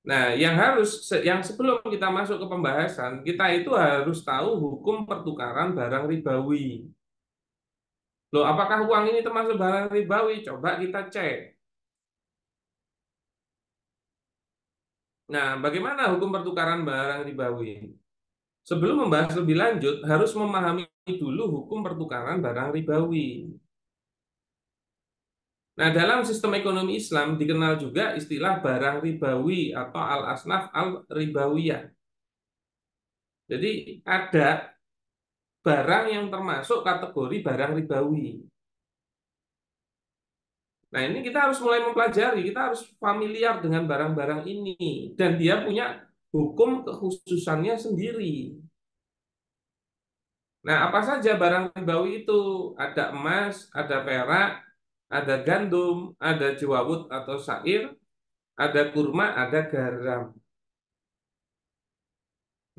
Nah, yang sebelum kita masuk ke pembahasan, kita itu harus tahu hukum pertukaran barang ribawi. Loh, apakah uang ini termasuk barang ribawi? Coba kita cek. Nah, bagaimana hukum pertukaran barang ribawi? Sebelum membahas lebih lanjut, harus memahami dulu hukum pertukaran barang ribawi. Nah, dalam sistem ekonomi Islam dikenal juga istilah barang ribawi atau al-asnaf al-ribawiyah. Jadi ada barang yang termasuk kategori barang ribawi. Nah, ini kita harus mulai mempelajari, kita harus familiar dengan barang-barang ini. Dan dia punya hukum kekhususannya sendiri. Nah, apa saja barang ribawi itu? Ada emas, ada perak, ada gandum, ada jawawut atau syair, ada kurma, ada garam.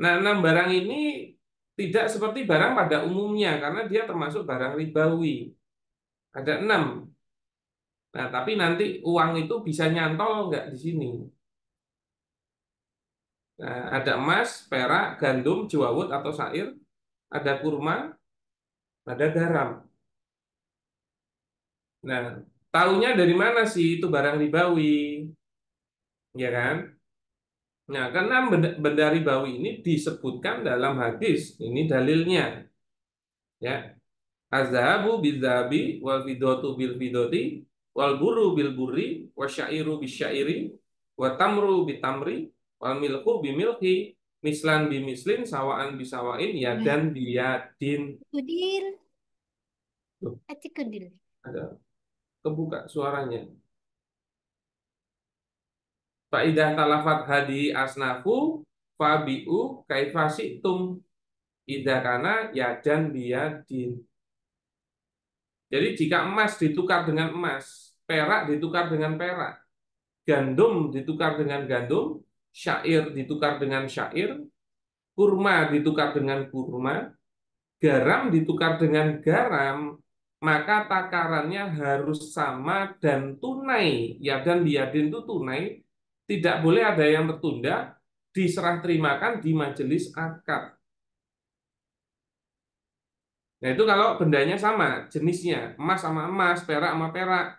Nah, 6 barang ini tidak seperti barang pada umumnya karena dia termasuk barang ribawi. Ada 6. Nah, tapi nanti uang itu bisa nyantol nggak di sini? Nah, ada emas, perak, gandum, jawawut atau syair, ada kurma, ada garam. Nah, tahunya dari mana sih itu barang ribawi? Ya kan? Nah, karena benda ribawi ini disebutkan dalam hadis. Ini dalilnya. Ya. Az-zahabu bil-zahabi wal fidatu bil fidati wal buru bil burri wasyairu bisyairi wa tamru bitamri wal milku bimilki mislan bimislin sawaan bisawain yadan biyadin. Kudil. Tuh, Ati kudil. ada kebuka suaranya. Faidah talafat hadi asnafu fabi'u kaifasitum idza kana yadan biyadin. Jadi jika emas ditukar dengan emas, perak ditukar dengan perak, gandum ditukar dengan gandum, syair ditukar dengan syair, kurma ditukar dengan kurma, garam ditukar dengan garam, maka takarannya harus sama dan tunai. Ya, dan biadin itu tunai, tidak boleh ada yang tertunda, diserah terimakan di majelis akad. Nah, itu kalau bendanya sama jenisnya, emas sama emas, perak sama perak.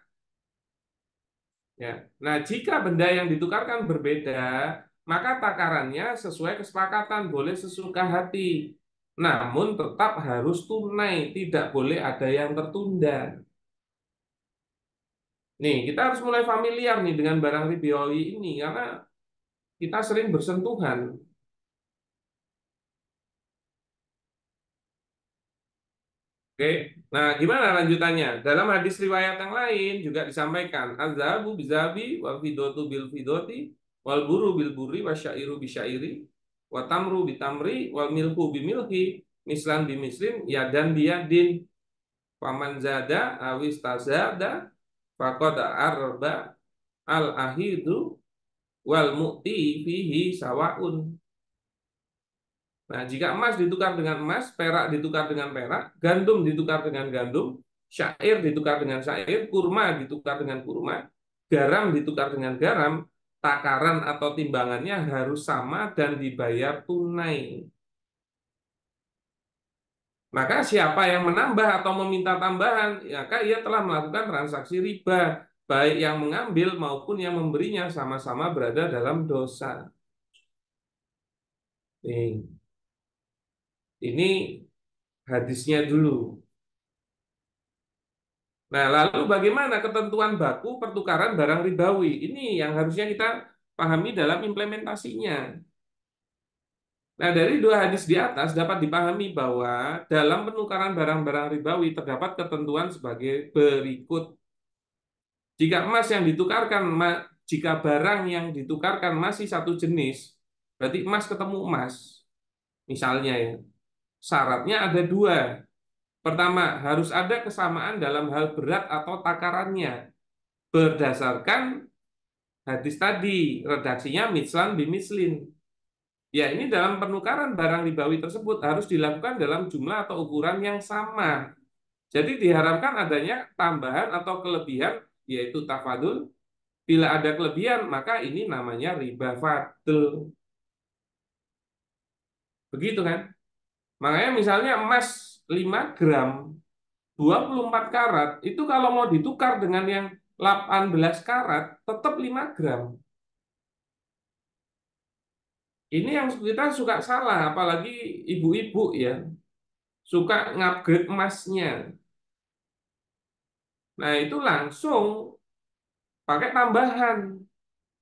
Ya. Nah, jika benda yang ditukarkan berbeda, maka takarannya sesuai kesepakatan, boleh sesuka hati. namun tetap harus tunai, tidak boleh ada yang tertunda. Nih, kita harus mulai familiar nih dengan barang ribawi ini karena kita sering bersentuhan. Oke, nah gimana lanjutannya? Dalam hadis riwayat yang lain juga disampaikan, az-zahabu bizabi wal fidatu bil fidati wal buru bil buri wasyairu bisyairi wa tamru bitamri wal milhu bimilhi mislan bimislin yadan biyadin faman zada awis tazada faqad arba al ahidu wal mu'ti fihi sawaun. Nah, jika emas ditukar dengan emas, perak ditukar dengan perak, gandum ditukar dengan gandum, syair ditukar dengan syair, kurma ditukar dengan kurma, garam ditukar dengan garam, takaran atau timbangannya harus sama dan dibayar tunai. Maka siapa yang menambah atau meminta tambahan, maka ia telah melakukan transaksi riba, baik yang mengambil maupun yang memberinya sama-sama berada dalam dosa. Ini hadisnya dulu. Nah, lalu bagaimana ketentuan baku pertukaran barang ribawi? Ini yang harusnya kita pahami dalam implementasinya. Nah, dari dua hadis di atas dapat dipahami bahwa dalam penukaran barang-barang ribawi terdapat ketentuan sebagai berikut. Jika emas yang ditukarkan, jika barang yang ditukarkan masih satu jenis, berarti emas ketemu emas. Misalnya ya, syaratnya ada dua. Pertama, harus ada kesamaan dalam hal berat atau takarannya. Berdasarkan hadis tadi, redaksinya mislan bimislin. Ya, ini dalam penukaran barang ribawi tersebut harus dilakukan dalam jumlah atau ukuran yang sama. Jadi diharapkan adanya tambahan atau kelebihan, yaitu tafadul. Bila ada kelebihan, maka ini namanya riba fadl. Begitu kan? Makanya misalnya emas 5 gram 24 karat itu kalau mau ditukar dengan yang 18 karat tetap 5 gram. Ini yang kita suka salah, apalagi ibu-ibu ya, suka ngupgrade emasnya. Nah itu langsung pakai tambahan.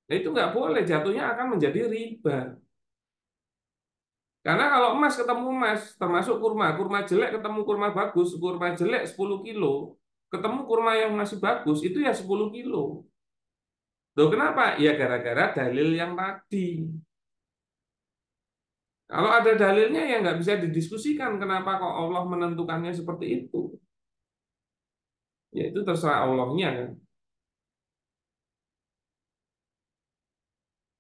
Nah itu nggak boleh, jatuhnya akan menjadi riba. Karena kalau emas ketemu emas, termasuk kurma, kurma jelek ketemu kurma bagus, kurma jelek 10 kilo, ketemu kurma yang masih bagus, itu ya 10 kilo. Loh kenapa? Ya gara-gara dalil yang tadi. Kalau ada dalilnya ya nggak bisa didiskusikan kenapa kok Allah menentukannya seperti itu. Ya itu terserah Allahnya kan.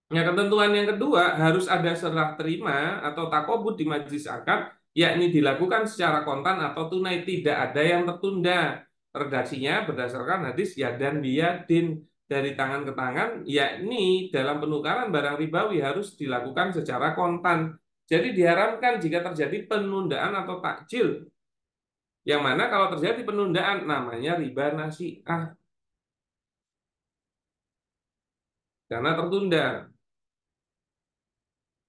Nah, ketentuan yang kedua harus ada serah terima atau takobud di majelis akad, yakni dilakukan secara kontan atau tunai, tidak ada yang tertunda. Redaksinya berdasarkan hadis yadan biyadin, dari tangan ke tangan, yakni dalam penukaran barang ribawi harus dilakukan secara kontan. Jadi diharamkan jika terjadi penundaan atau takjil. Yang mana kalau terjadi penundaan namanya riba nasi'ah. Karena tertunda.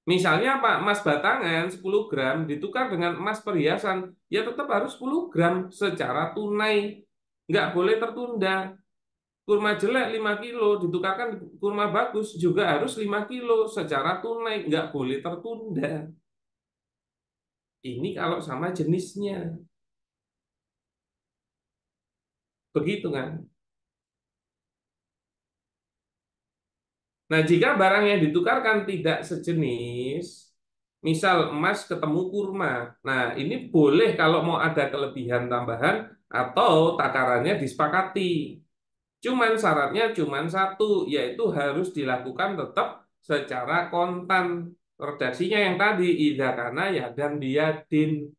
Misalnya Pak, emas batangan 10 gram ditukar dengan emas perhiasan, ya tetap harus 10 gram secara tunai. Nggak boleh tertunda. Kurma jelek 5 kilo ditukarkan kurma bagus juga harus 5 kilo secara tunai. Nggak boleh tertunda. Ini kalau sama jenisnya. Begitu kan? Nah, jika barang yang ditukarkan tidak sejenis, misal emas ketemu kurma, nah ini boleh kalau mau ada kelebihan tambahan atau takarannya disepakati. Cuman syaratnya cuman satu, yaitu harus dilakukan tetap secara kontan. Redaksinya yang tadi, idza kana yadan biyadin.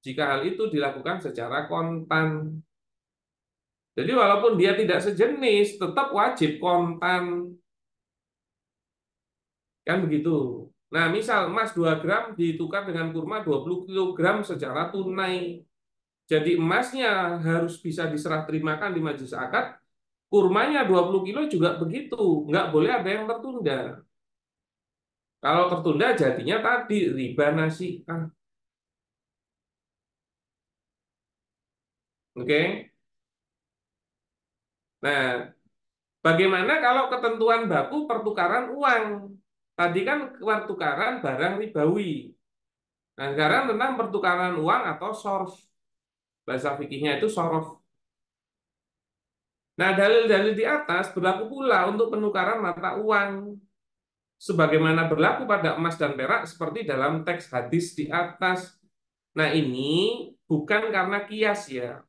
Jika hal itu dilakukan secara kontan. Jadi walaupun dia tidak sejenis, tetap wajib kontan. Kan begitu. Nah, misal emas 2 gram ditukar dengan kurma 20 kg secara tunai. Jadi emasnya harus bisa diserah terimakan di majelis akad, kurmanya 20 kilo juga begitu. Nggak boleh ada yang tertunda. Kalau tertunda jadinya tadi riba nasi'ah. Oke. Nah, bagaimana kalau ketentuan baku pertukaran uang? Tadi kan pertukaran barang ribawi. Nah, sekarang tentang pertukaran uang atau sorf. Bahasa fikihnya itu sorof. Nah, dalil-dalil di atas berlaku pula untuk penukaran mata uang. Sebagaimana berlaku pada emas dan perak seperti dalam teks hadis di atas. Nah, ini bukan karena kias ya,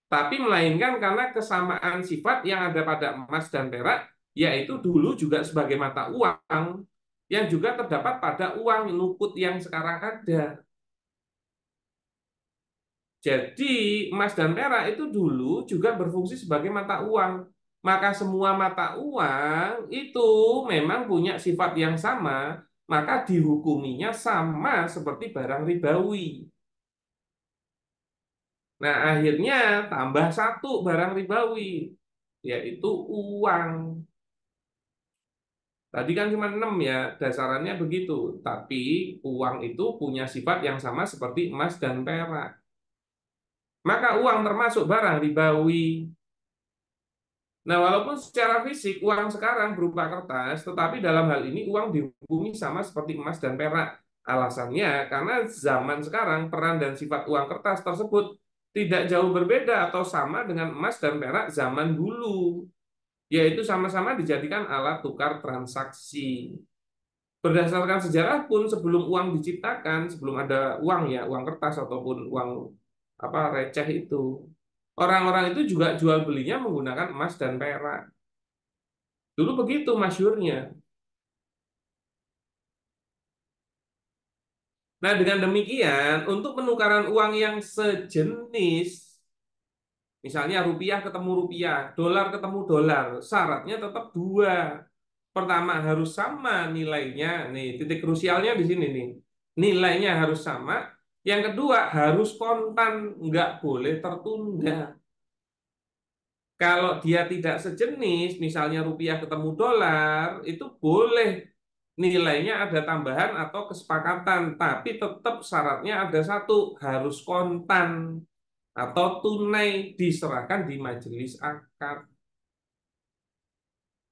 tapi melainkan karena kesamaan sifat yang ada pada emas dan perak, yaitu dulu juga sebagai mata uang, yang juga terdapat pada uang nukut yang sekarang ada. Jadi emas dan perak itu dulu juga berfungsi sebagai mata uang. Maka semua mata uang itu memang punya sifat yang sama, maka dihukuminya sama seperti barang ribawi. Nah, akhirnya tambah satu barang ribawi, yaitu uang. Tadi kan cuma 6 ya, dasarannya begitu. Tapi uang itu punya sifat yang sama seperti emas dan perak. Maka uang termasuk barang ribawi. Nah, walaupun secara fisik uang sekarang berupa kertas, tetapi dalam hal ini uang dihukumi sama seperti emas dan perak. Alasannya karena zaman sekarang peran dan sifat uang kertas tersebut tidak jauh berbeda atau sama dengan emas dan perak zaman dulu, yaitu sama-sama dijadikan alat tukar transaksi. Berdasarkan sejarah pun sebelum uang diciptakan, sebelum ada uang ya, uang kertas ataupun uang receh itu, orang-orang itu juga jual belinya menggunakan emas dan perak. Dulu begitu masyhurnya. Nah, dengan demikian, untuk penukaran uang yang sejenis, misalnya rupiah ketemu rupiah, dolar ketemu dolar, syaratnya tetap dua. Pertama harus sama nilainya, nih titik krusialnya di sini nih. Nilainya harus sama. Yang kedua harus kontan, nggak boleh tertunda. Kalau dia tidak sejenis, misalnya rupiah ketemu dolar, itu boleh nilainya ada tambahan atau kesepakatan, tapi tetap syaratnya ada satu, harus kontan atau tunai diserahkan di majelis akad.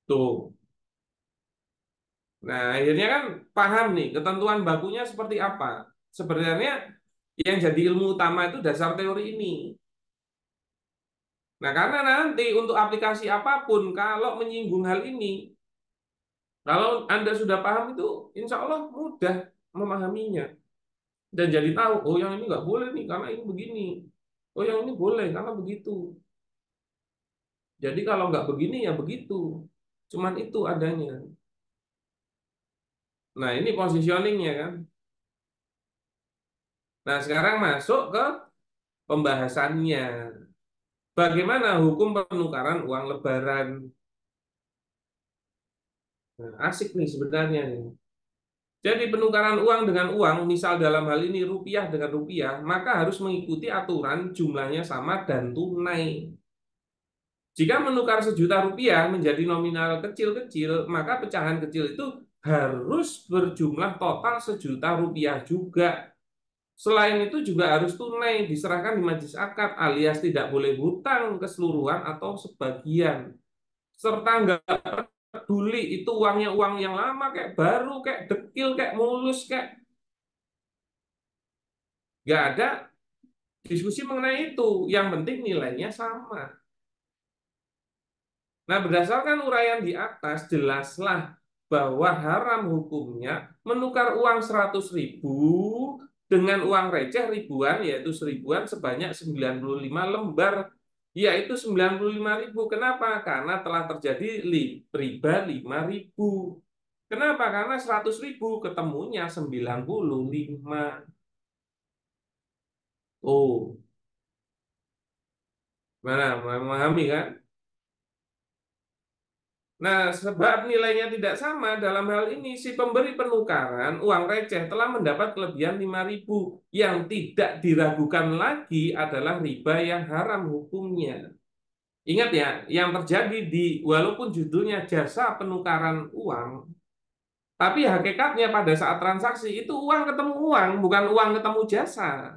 Tuh. Nah, akhirnya kan paham nih ketentuan bakunya seperti apa. Sebenarnya yang jadi ilmu utama itu dasar teori ini. Nah, karena nanti untuk aplikasi apapun, kalau menyinggung hal ini, kalau Anda sudah paham itu, insya Allah mudah memahaminya. Dan jadi tahu, oh yang ini nggak boleh nih, karena ini begini. Oh yang ini boleh, karena begitu. Jadi kalau nggak begini, ya begitu. Cuman itu adanya. Nah, ini positioningnya kan. Nah, sekarang masuk ke pembahasannya. Bagaimana hukum penukaran uang lebaran? Nah, asik nih sebenarnya nih. Jadi penukaran uang dengan uang, misal dalam hal ini rupiah dengan rupiah, maka harus mengikuti aturan jumlahnya sama dan tunai. Jika menukar 1.000.000 rupiah menjadi nominal kecil-kecil, maka pecahan kecil itu harus berjumlah total 1.000.000 rupiah juga. Selain itu juga harus tunai diserahkan di majelis akad alias tidak boleh hutang keseluruhan atau sebagian. Serta nggak peduli itu uangnya uang yang lama kayak baru kayak dekil kayak mulus kayak nggak ada diskusi mengenai itu. Yang penting nilainya sama. Nah, berdasarkan uraian di atas jelaslah bahwa haram hukumnya menukar uang 100.000 dengan uang receh ribuan, yaitu 1.000-an sebanyak 95 lembar, yaitu 95.000. Kenapa? Karena telah terjadi riba 5.000. Kenapa? Karena 100.000 ketemunya 95. Oh, mana memahami kan? Nah, sebab nilainya tidak sama, dalam hal ini si pemberi penukaran uang receh telah mendapat kelebihan 5.000 yang tidak diragukan lagi adalah riba yang haram hukumnya. Ingat ya, yang terjadi walaupun judulnya jasa penukaran uang, tapi hakikatnya pada saat transaksi itu uang ketemu uang, bukan uang ketemu jasa.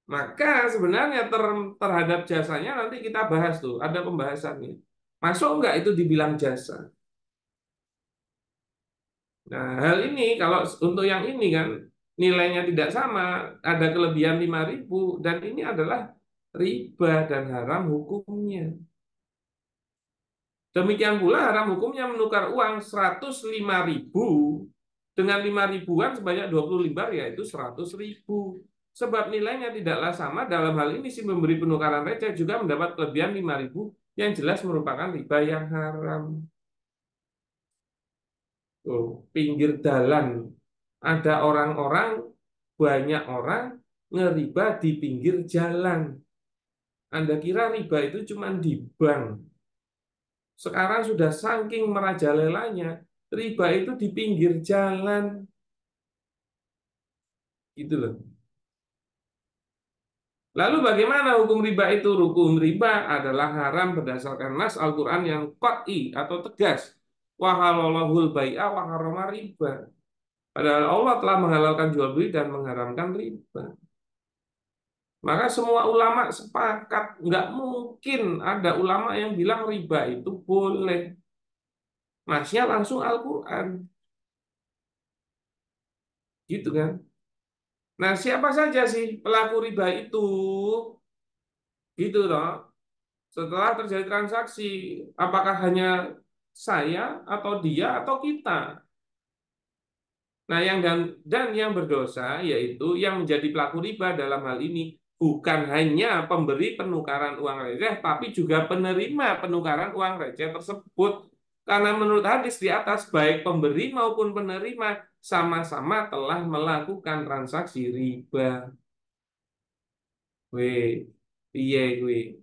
Maka sebenarnya terhadap jasanya nanti kita bahas tuh, ada pembahasannya. Masuk nggak itu dibilang jasa? Nah, hal ini kalau untuk yang ini kan nilainya tidak sama, ada kelebihan 5.000 dan ini adalah riba dan haram hukumnya. Demikian pula haram hukumnya menukar uang 105.000 dengan 5.000-an sebanyak 20 lembar yaitu 100.000. Sebab nilainya tidaklah sama, dalam hal ini si memberi penukaran receh juga mendapat kelebihan 5.000 yang jelas merupakan riba yang haram. Oh, pinggir jalan ada orang-orang, banyak orang ngeriba di pinggir jalan. Anda kira riba itu cuma di bank? Sekarang sudah saking merajalelanya, riba itu di pinggir jalan. Gitu loh. Lalu bagaimana hukum riba itu? Hukum riba adalah haram berdasarkan nas Al-Quran yang qat'i atau tegas. Wa halalahul bai'a wa harrama riba. Padahal Allah telah menghalalkan jual beli dan mengharamkan riba. Maka semua ulama sepakat, nggak mungkin ada ulama yang bilang riba itu boleh. Masnya langsung Al-Quran. Gitu kan? Nah, siapa saja sih pelaku riba itu? Gitu loh. Setelah terjadi transaksi, apakah hanya saya atau dia atau kita? Nah, dan yang berdosa yaitu yang menjadi pelaku riba dalam hal ini bukan hanya pemberi penukaran uang receh, tapi juga penerima penukaran uang receh tersebut. Karena menurut hadis di atas, baik pemberi maupun penerima sama-sama telah melakukan transaksi riba. Weh, iya gue.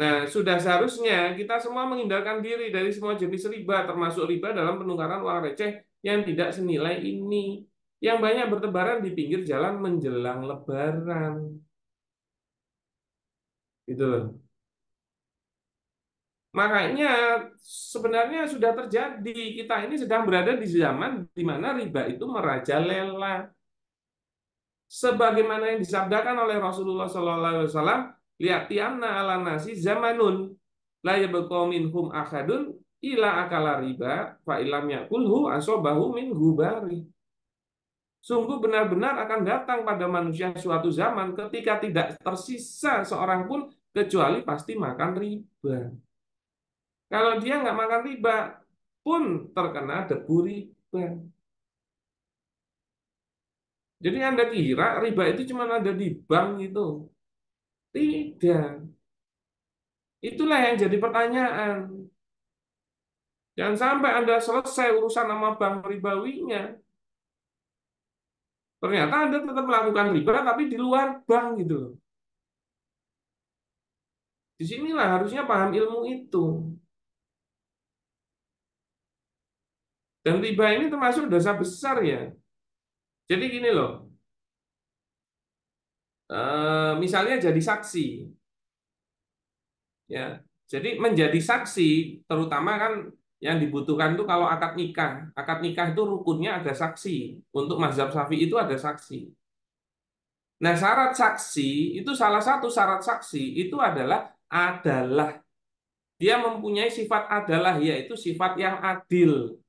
Nah, sudah seharusnya kita semua menghindarkan diri dari semua jenis riba, termasuk riba dalam penukaran uang receh yang tidak senilai ini, yang banyak bertebaran di pinggir jalan menjelang Lebaran. Gitu loh. Makanya sebenarnya sudah terjadi, kita ini sedang berada di zaman di mana riba itu merajalela. Sebagaimana yang disabdakan oleh Rasulullah SAW, liatianna ala nasi zamanun la yabqa minhum akadun ila akala riba fa ilam yakulhu asobahu min gubari. Sungguh benar-benar akan datang pada manusia suatu zaman ketika tidak tersisa seorang pun kecuali pasti makan riba. Kalau dia nggak makan riba pun terkena debu riba. Jadi Anda kira riba itu cuma ada di bank itu? Tidak. Itulah yang jadi pertanyaan. Jangan sampai Anda selesai urusan sama bank ribawinya. Ternyata Anda tetap melakukan riba tapi di luar bank gitu loh. Disinilah harusnya paham ilmu itu. Dan riba ini termasuk dosa besar ya. Jadi gini loh. Misalnya jadi saksi. Ya. Jadi menjadi saksi terutama kan yang dibutuhkan itu kalau akad nikah. Akad nikah itu rukunnya ada saksi. Untuk mazhab Syafi'i itu ada saksi. Nah, syarat saksi itu salah satu syarat saksi itu adalah dia mempunyai sifat adalah yaitu sifat yang adil.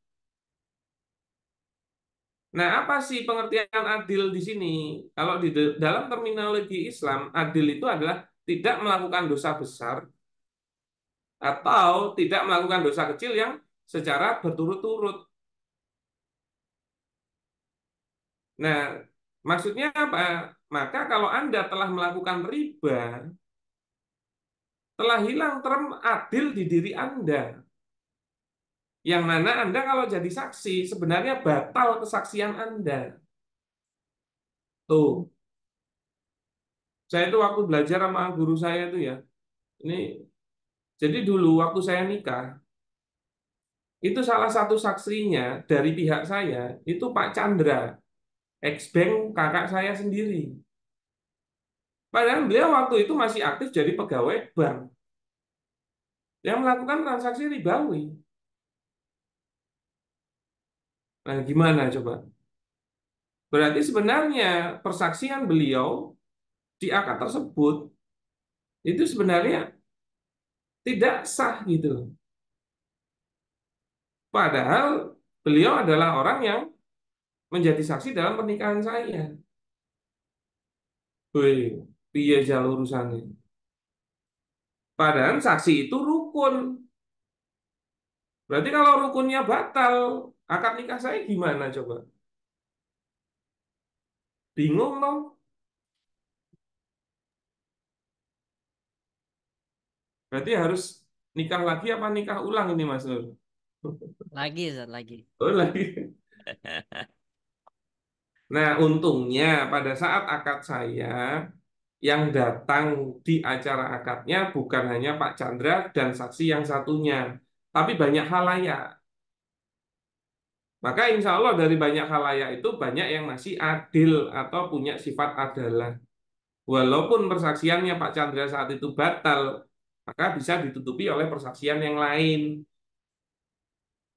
Nah, apa sih pengertian adil di sini? Kalau di dalam terminologi Islam, adil itu adalah tidak melakukan dosa besar atau tidak melakukan dosa kecil yang secara berturut-turut. Nah, maksudnya apa? Maka kalau Anda telah melakukan riba, telah hilang term adil di diri Anda. Yang mana Anda kalau jadi saksi, sebenarnya batal kesaksian Anda. Tuh, saya itu waktu belajar sama guru saya itu ya, ini jadi dulu waktu saya nikah, itu salah satu saksinya dari pihak saya, itu Pak Chandra, ex-bank kakak saya sendiri. Padahal beliau waktu itu masih aktif jadi pegawai bank yang melakukan transaksi ribawi. Nah, gimana coba? Berarti sebenarnya persaksian beliau di akad tersebut itu sebenarnya tidak sah gitu. Padahal beliau adalah orang yang menjadi saksi dalam pernikahan saya. Wih, piye jalur urusannya. Padahal saksi itu rukun. Berarti kalau rukunnya batal, akad nikah saya gimana coba? Bingung dong. Berarti harus nikah lagi apa nikah ulang ini Mas Nur? Lagi, Ustaz, lagi. Oh lagi. Nah, untungnya pada saat akad saya yang datang di acara akadnya bukan hanya Pak Chandra dan saksi yang satunya, tapi banyak halayak. Maka insya Allah dari banyak halayak itu banyak yang masih adil atau punya sifat adalah. Walaupun persaksiannya Pak Chandra saat itu batal, maka bisa ditutupi oleh persaksian yang lain.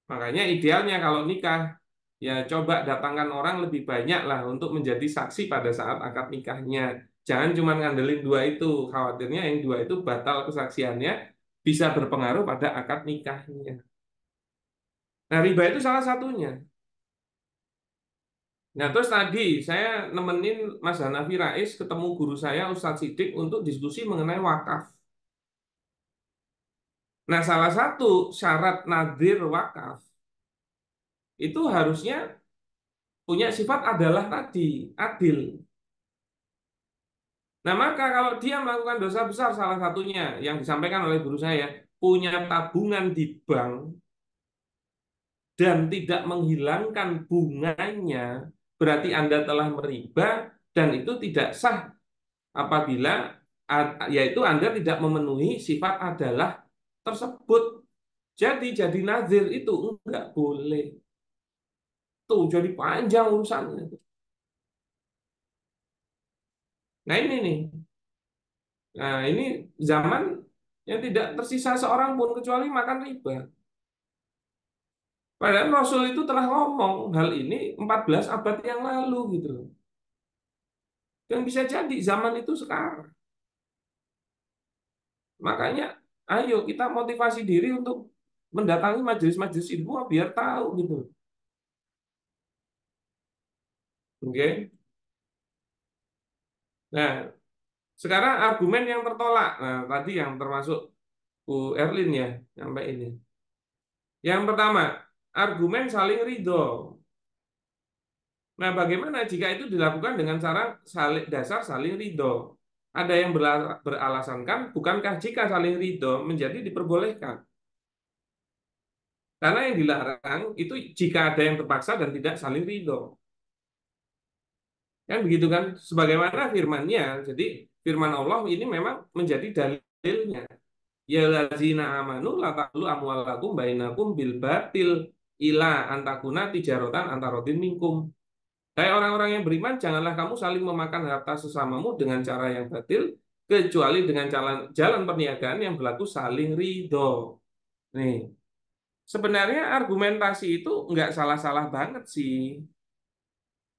Makanya idealnya kalau nikah, ya coba datangkan orang lebih banyak lah untuk menjadi saksi pada saat akad nikahnya. Jangan cuma ngandelin dua itu, khawatirnya yang dua itu batal kesaksiannya, bisa berpengaruh pada akad nikahnya. Nah, riba itu salah satunya. Nah, terus tadi saya nemenin Mas Hanafi Rais ketemu guru saya Ustadz Sidik untuk diskusi mengenai wakaf. Nah, salah satu syarat nadir wakaf itu harusnya punya sifat adalah tadi, adil. Nah, maka kalau dia melakukan dosa besar, salah satunya yang disampaikan oleh guru saya, punya tabungan di bank dan tidak menghilangkan bunganya, berarti Anda telah meriba dan itu tidak sah apabila yaitu Anda tidak memenuhi sifat adalah tersebut. Jadi nazir itu enggak boleh. Tuh, jadi panjang urusannya. Nah, ini nih. Nah, ini zaman yang tidak tersisa seorang pun kecuali makan riba. Padahal Rasul itu telah ngomong hal ini 14 abad yang lalu gitu loh. Dan bisa jadi zaman itu sekarang. Makanya ayo kita motivasi diri untuk mendatangi majelis-majelis ilmu biar tahu gitu. Oke. Nah, sekarang argumen yang tertolak. Nah, tadi yang termasuk Bu Erlin ya, sampai ini. Yang pertama, argumen saling ridho. Nah, bagaimana jika itu dilakukan dengan cara dasar saling ridho? Ada yang beralasankan, bukankah jika saling ridho menjadi diperbolehkan? Karena yang dilarang itu jika ada yang terpaksa dan tidak saling ridho. Kan begitu kan? Sebagaimana firman-Nya. Jadi firman Allah ini memang menjadi dalilnya. Ya lazina amanu la taqulu amwalakum bainakum bil batil ila antakuna tijarotan antarodin minkum. Hai orang-orang yang beriman, janganlah kamu saling memakan harta sesamamu dengan cara yang batil, kecuali dengan jalan perniagaan yang berlaku saling ridho. Nih, sebenarnya argumentasi itu nggak salah-salah banget sih,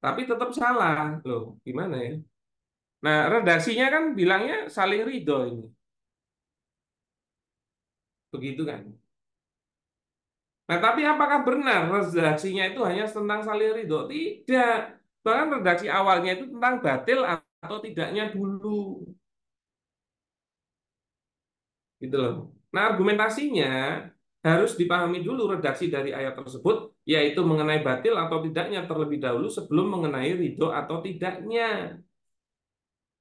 tapi tetap salah loh. Gimana ya? Nah, redaksinya kan bilangnya saling ridho ini, begitu kan? Nah, tapi apakah benar redaksinya itu hanya tentang saling ridho? Tidak. Bahkan redaksi awalnya itu tentang batil atau tidaknya dulu. Gitu loh. Nah, argumentasinya harus dipahami dulu redaksi dari ayat tersebut, yaitu mengenai batil atau tidaknya terlebih dahulu sebelum mengenai ridho atau tidaknya.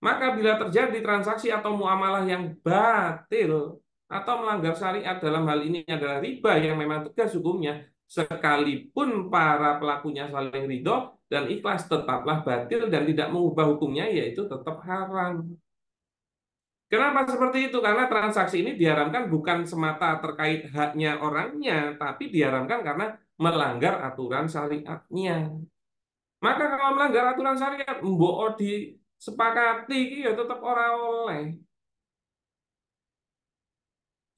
Maka bila terjadi transaksi atau muamalah yang batil atau melanggar syariat, dalam hal ini adalah riba yang memang tegas hukumnya, sekalipun para pelakunya saling ridho dan ikhlas, tetaplah batil dan tidak mengubah hukumnya, yaitu tetap haram. Kenapa seperti itu? Karena transaksi ini diharamkan bukan semata terkait haknya orangnya, tapi diharamkan karena melanggar aturan syariatnya. Maka kalau melanggar aturan syariat, mbok disepakati ya tetap orang oleh.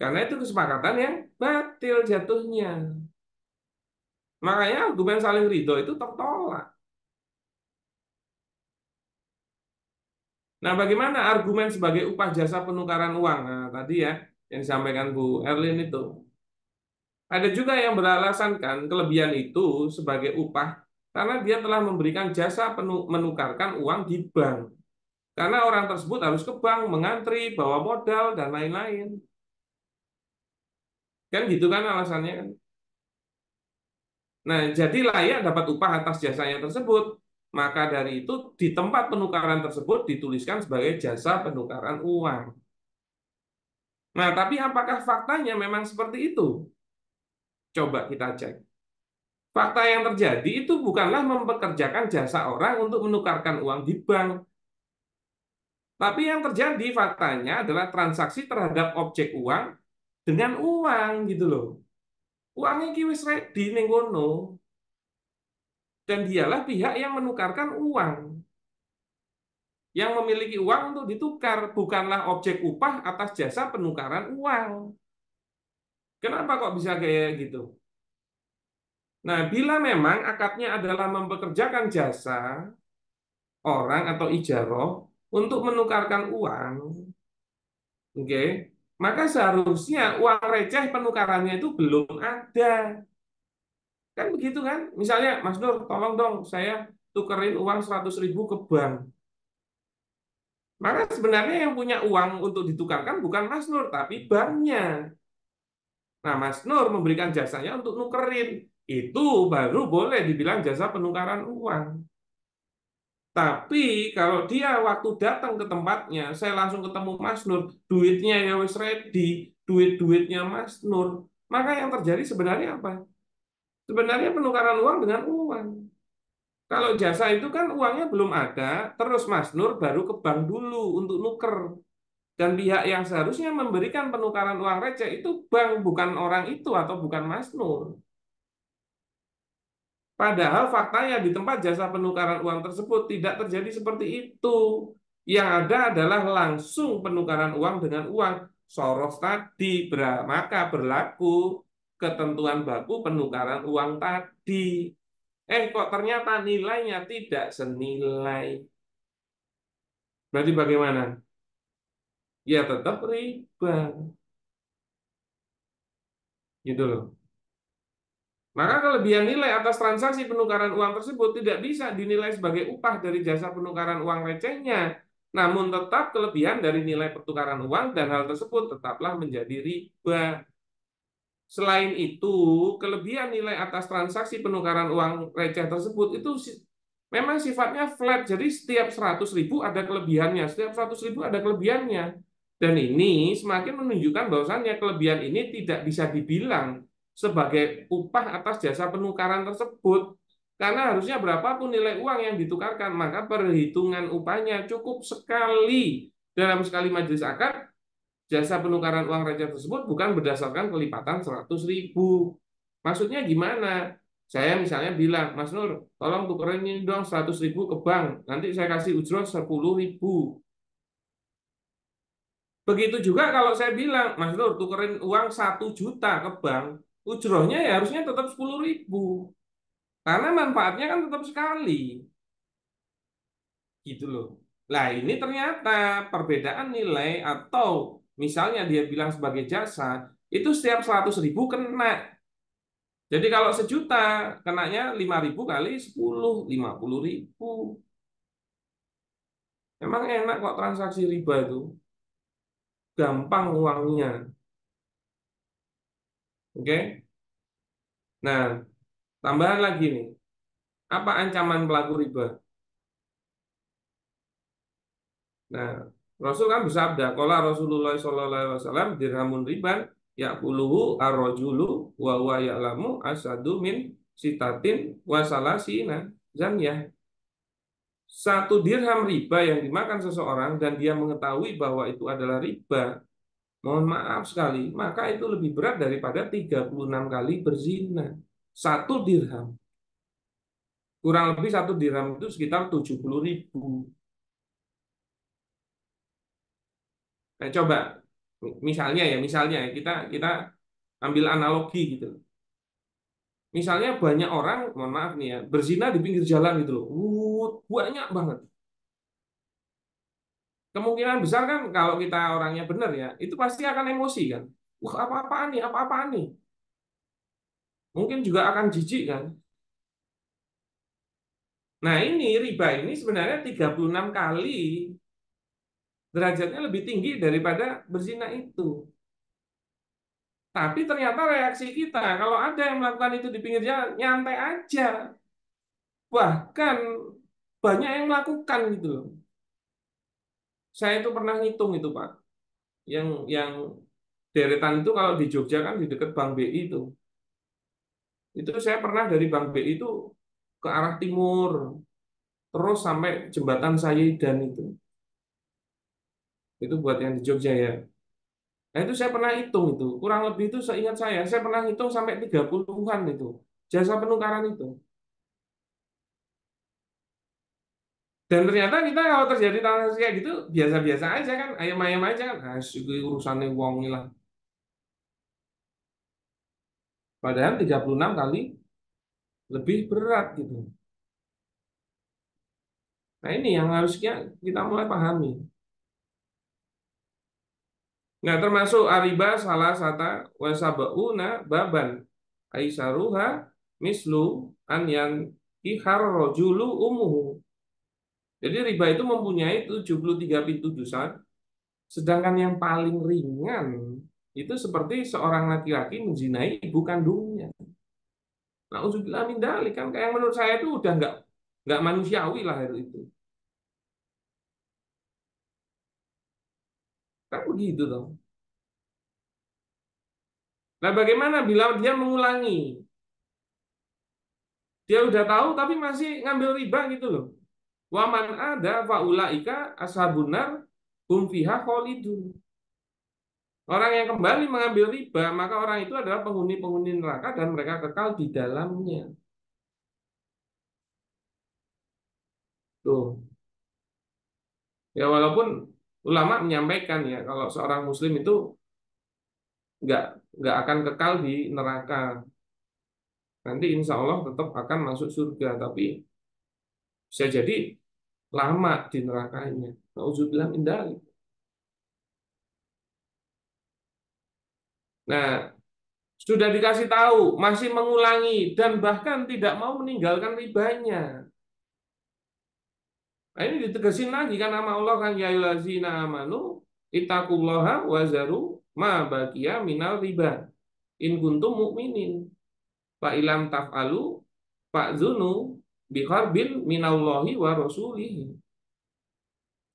Karena itu kesepakatan yang batil jatuhnya. Makanya argumen saling ridho itu tertolak. Nah, bagaimana argumen sebagai upah jasa penukaran uang? Nah, tadi ya yang disampaikan Bu Erlin itu. Ada juga yang beralasan kan kelebihan itu sebagai upah karena dia telah memberikan jasa menukarkan uang di bank. Karena orang tersebut harus ke bank, mengantri, bawa modal, dan lain-lain. Kan gitu kan alasannya kan. Nah, jadi layak dapat upah atas jasanya tersebut. Maka dari itu di tempat penukaran tersebut dituliskan sebagai jasa penukaran uang. Nah, tapi apakah faktanya memang seperti itu? Coba kita cek. Fakta yang terjadi itu bukanlah mempekerjakan jasa orang untuk menukarkan uang di bank. Tapi yang terjadi faktanya adalah transaksi terhadap objek uang dengan uang gitu loh. Uangnya ki wis ready ning kono. Dan dialah pihak yang menukarkan uang. Yang memiliki uang untuk ditukar, bukanlah objek upah atas jasa penukaran uang. Kenapa kok bisa kayak gitu? Nah, bila memang akadnya adalah mempekerjakan jasa orang atau ijaroh untuk menukarkan uang, oke, maka seharusnya uang receh penukarannya itu belum ada. Kan begitu kan? Misalnya, Mas Nur, tolong dong saya tukerin uang 100.000 ke bank. Maka sebenarnya yang punya uang untuk ditukarkan bukan Mas Nur, tapi banknya. Nah, Mas Nur memberikan jasanya untuk nukerin. Itu baru boleh dibilang jasa penukaran uang. Tapi kalau dia waktu datang ke tempatnya, saya langsung ketemu Mas Nur, duitnya ya wis ready, duit-duitnya Mas Nur. Maka yang terjadi sebenarnya apa? Sebenarnya penukaran uang dengan uang. Kalau jasa itu kan uangnya belum ada, terus Mas Nur baru ke bank dulu untuk nuker. Dan pihak yang seharusnya memberikan penukaran uang receh itu bank, bukan orang itu atau bukan Mas Nur. Padahal faktanya di tempat jasa penukaran uang tersebut tidak terjadi seperti itu. Yang ada adalah langsung penukaran uang dengan uang. Soros tadi, maka berlaku ketentuan baku penukaran uang tadi. Kok ternyata nilainya tidak senilai. Berarti bagaimana? Ya tetap riba. Gitu loh. Maka kelebihan nilai atas transaksi penukaran uang tersebut tidak bisa dinilai sebagai upah dari jasa penukaran uang recehnya. Namun tetap kelebihan dari nilai pertukaran uang dan hal tersebut tetaplah menjadi riba. Selain itu, kelebihan nilai atas transaksi penukaran uang receh tersebut itu memang sifatnya flat. Jadi setiap 100.000 ada kelebihannya, setiap 100.000 ada kelebihannya. Dan ini semakin menunjukkan bahwasannya kelebihan ini tidak bisa dibilang sebagai upah atas jasa penukaran tersebut. Karena harusnya berapapun nilai uang yang ditukarkan, maka perhitungan upahnya cukup sekali. Dalam sekali majelis akad, jasa penukaran uang receh tersebut bukan berdasarkan kelipatan 100.000. Maksudnya gimana? Saya misalnya bilang, Mas Nur, tolong tukerin ini dong 100.000 ke bank. Nanti saya kasih ujroh 10.000. Begitu juga kalau saya bilang, Mas Nur, tukerin uang 1 juta ke bank, ujrohnya ya harusnya tetap 10.000. Karena manfaatnya kan tetap sekali. Gitu loh. Nah, ini ternyata perbedaan nilai atau misalnya dia bilang sebagai jasa, itu setiap 100.000 kena. Jadi kalau sejuta, kenanya 5.000 kali 10, 50.000. Memang enak kok transaksi riba itu. Gampang uangnya. Oke? Nah, tambahan lagi nih. Apa ancaman pelaku riba? Nah, Rasul kan bersabda, qala Rasulullah sallallahu alaihi wasallam dirhamun riban ya'kuluhu ar-rajulu wa huwa ya'lamu asadu min sitatin wa salasina zamyah. 1 dirham riba yang dimakan seseorang dan dia mengetahui bahwa itu adalah riba, mohon maaf sekali, maka itu lebih berat daripada 36 kali berzina. 1 dirham. Kurang lebih 1 dirham itu sekitar 70.000. Nah, coba misalnya kita ambil analogi gitu. Misalnya banyak orang, mohon maaf nih ya, berzina di pinggir jalan gitu loh. Banyak banget. kemungkinan besar kan kalau kita orangnya benar ya, itu pasti akan emosi kan. Wah, apa-apaan nih, apa-apaan nih. Mungkin juga akan jijik kan. Nah, ini riba ini sebenarnya 36 kali derajatnya lebih tinggi daripada berzina itu. Tapi ternyata reaksi kita, kalau ada yang melakukan itu di pinggir jalan, nyantai aja. Bahkan banyak yang melakukan gitu loh. Saya itu pernah ngitung itu, Pak. Yang deretan itu kalau di Jogja kan di dekat Bank BI itu. Itu saya pernah dari Bank BI itu ke arah timur, terus sampai jembatan Sayidan itu. Itu buat yang di Jogja ya. Nah itu saya pernah hitung itu, kurang lebih itu seingat saya pernah hitung sampai 30-an itu, jasa penukaran itu. Dan ternyata kita kalau terjadi transaksi kayak gitu, biasa-biasa aja kan, ayam-ayam aja kan, itu urusannya wong lah. Padahal 36 kali lebih berat gitu. Nah ini yang harusnya kita mulai pahami. Nah termasuk ariba salah satu wasabauna baban aisaruha mislu an yang ihar rojulu umuhu. Jadi riba itu mempunyai 73 pintu dosa, sedangkan yang paling ringan itu seperti seorang laki-laki menzinai ibu kandungnya. Nah, uzubillah min dzalik kan kayak menurut saya itu udah nggak manusiawi lah itu. Kan begitu dong. Nah, bagaimana bila dia mengulangi? Dia udah tahu tapi masih ngambil riba gitu loh. Waman ada faulaika ashabunar hum fiha khalidun. Orang yang kembali mengambil riba, maka orang itu adalah penghuni-penghuni neraka dan mereka kekal di dalamnya. Tuh. Ya walaupun ulama menyampaikan ya kalau seorang muslim itu nggak akan kekal di neraka. Nanti insya Allah tetap akan masuk surga, tapi bisa jadi lama di nerakanya. Nauzubillah min dzalik. Nah, sudah dikasih tahu, masih mengulangi dan bahkan tidak mau meninggalkan ribanya. Nah, ini ditegasin lagi kan nama Allah kan ya ayyuhallazina amanu ittaqullaha wazaru ma baqiya minal riba in kuntum mu'minin. Fa ilam taf'alu fa'zunu biharbin minallahi wa rasulihi.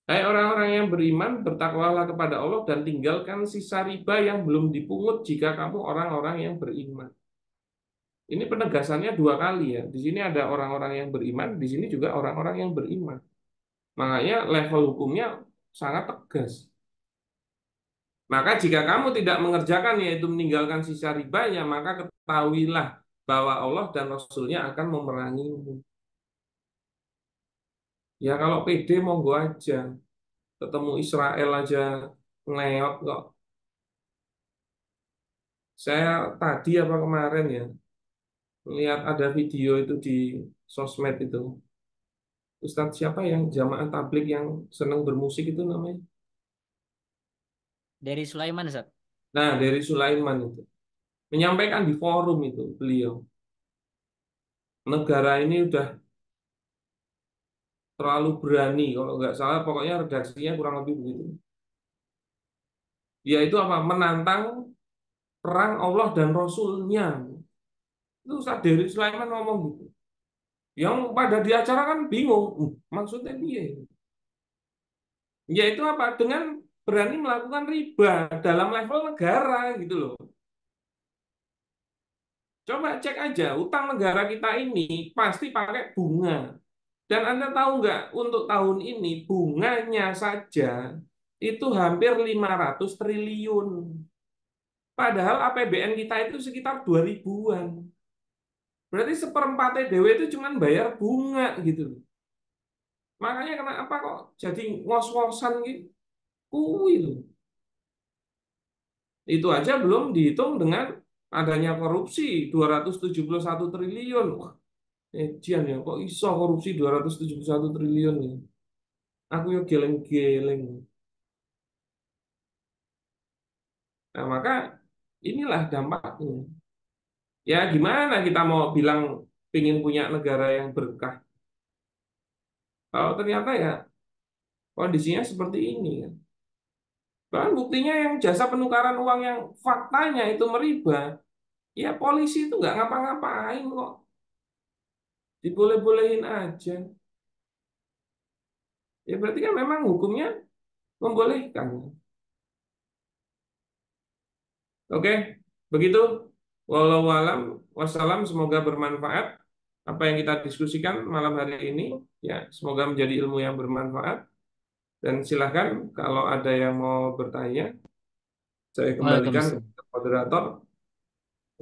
Hai orang-orang yang beriman, bertakwalah kepada Allah dan tinggalkan sisa riba yang belum dipungut jika kamu orang-orang yang beriman. Ini penegasannya dua kali ya. Di sini ada orang-orang yang beriman, di sini juga orang-orang yang beriman. Makanya level hukumnya sangat tegas. Maka jika kamu tidak mengerjakan yaitu meninggalkan sisa ribanya, maka ketahuilah bahwa Allah dan Rasulnya akan memerangimu. Ya kalau PD monggo aja. Ketemu Israel aja ngeot kok. Saya tadi apa kemarin ya lihat ada video itu di sosmed itu. Ustadz siapa yang jamaah tablik yang senang bermusik itu namanya? Dari Sulaiman, Ustaz. Nah, dari Sulaiman itu. Menyampaikan di forum itu beliau. Negara ini udah terlalu berani, kalau nggak salah pokoknya redaksinya kurang lebih begitu. Yaitu apa? Menantang perang Allah dan Rasulnya. Itu Ustaz dari Sulaiman ngomong gitu. Yang pada di acara kan bingung, maksudnya dia. Yaitu apa? Dengan berani melakukan riba dalam level negara gitu loh. Coba cek aja, utang negara kita ini pasti pakai bunga. Dan Anda tahu nggak, untuk tahun ini bunganya saja itu hampir 500 triliun. Padahal APBN kita itu sekitar 2000-an. Berarti seperempatnya dewe itu cuma bayar bunga gitu. Makanya kenapa kok jadi ngos-ngosan gitu? Kuil. Itu aja belum dihitung dengan adanya korupsi 271 triliun. Wah, ejian ya, kok iso korupsi 271 triliun ya? Aku ya geleng-geleng. Nah, maka inilah dampaknya. Ya gimana kita mau bilang ingin punya negara yang berkah kalau ternyata ya kondisinya seperti ini kan. Bahkan buktinya yang jasa penukaran uang yang faktanya itu meriba, ya polisi itu nggak ngapa-ngapain kok, diboleh-bolehin aja. Ya berarti kan memang hukumnya membolehkan. Oke, begitu. Wallahu alam, wassalam, semoga bermanfaat apa yang kita diskusikan malam hari ini. Ya, semoga menjadi ilmu yang bermanfaat. Dan silahkan kalau ada yang mau bertanya, saya kembalikan Waalaikumsalam. ke moderator,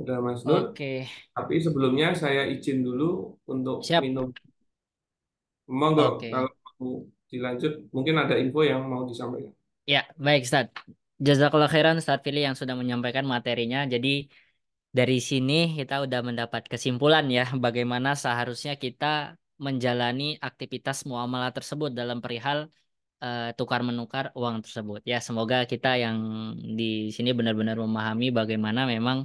udah Mas Nur. Oke, Tapi sebelumnya saya izin dulu untuk siap. minum. Monggo, Oke. kalau mau dilanjut, mungkin ada info yang mau disampaikan. Ya, baik Ustaz. Jazakallah khairan Ustaz Fili yang sudah menyampaikan materinya. Jadi dari sini kita udah mendapat kesimpulan ya bagaimana seharusnya kita menjalani aktivitas muamalah tersebut dalam perihal tukar menukar uang tersebut. Ya, semoga kita yang di sini benar-benar memahami bagaimana memang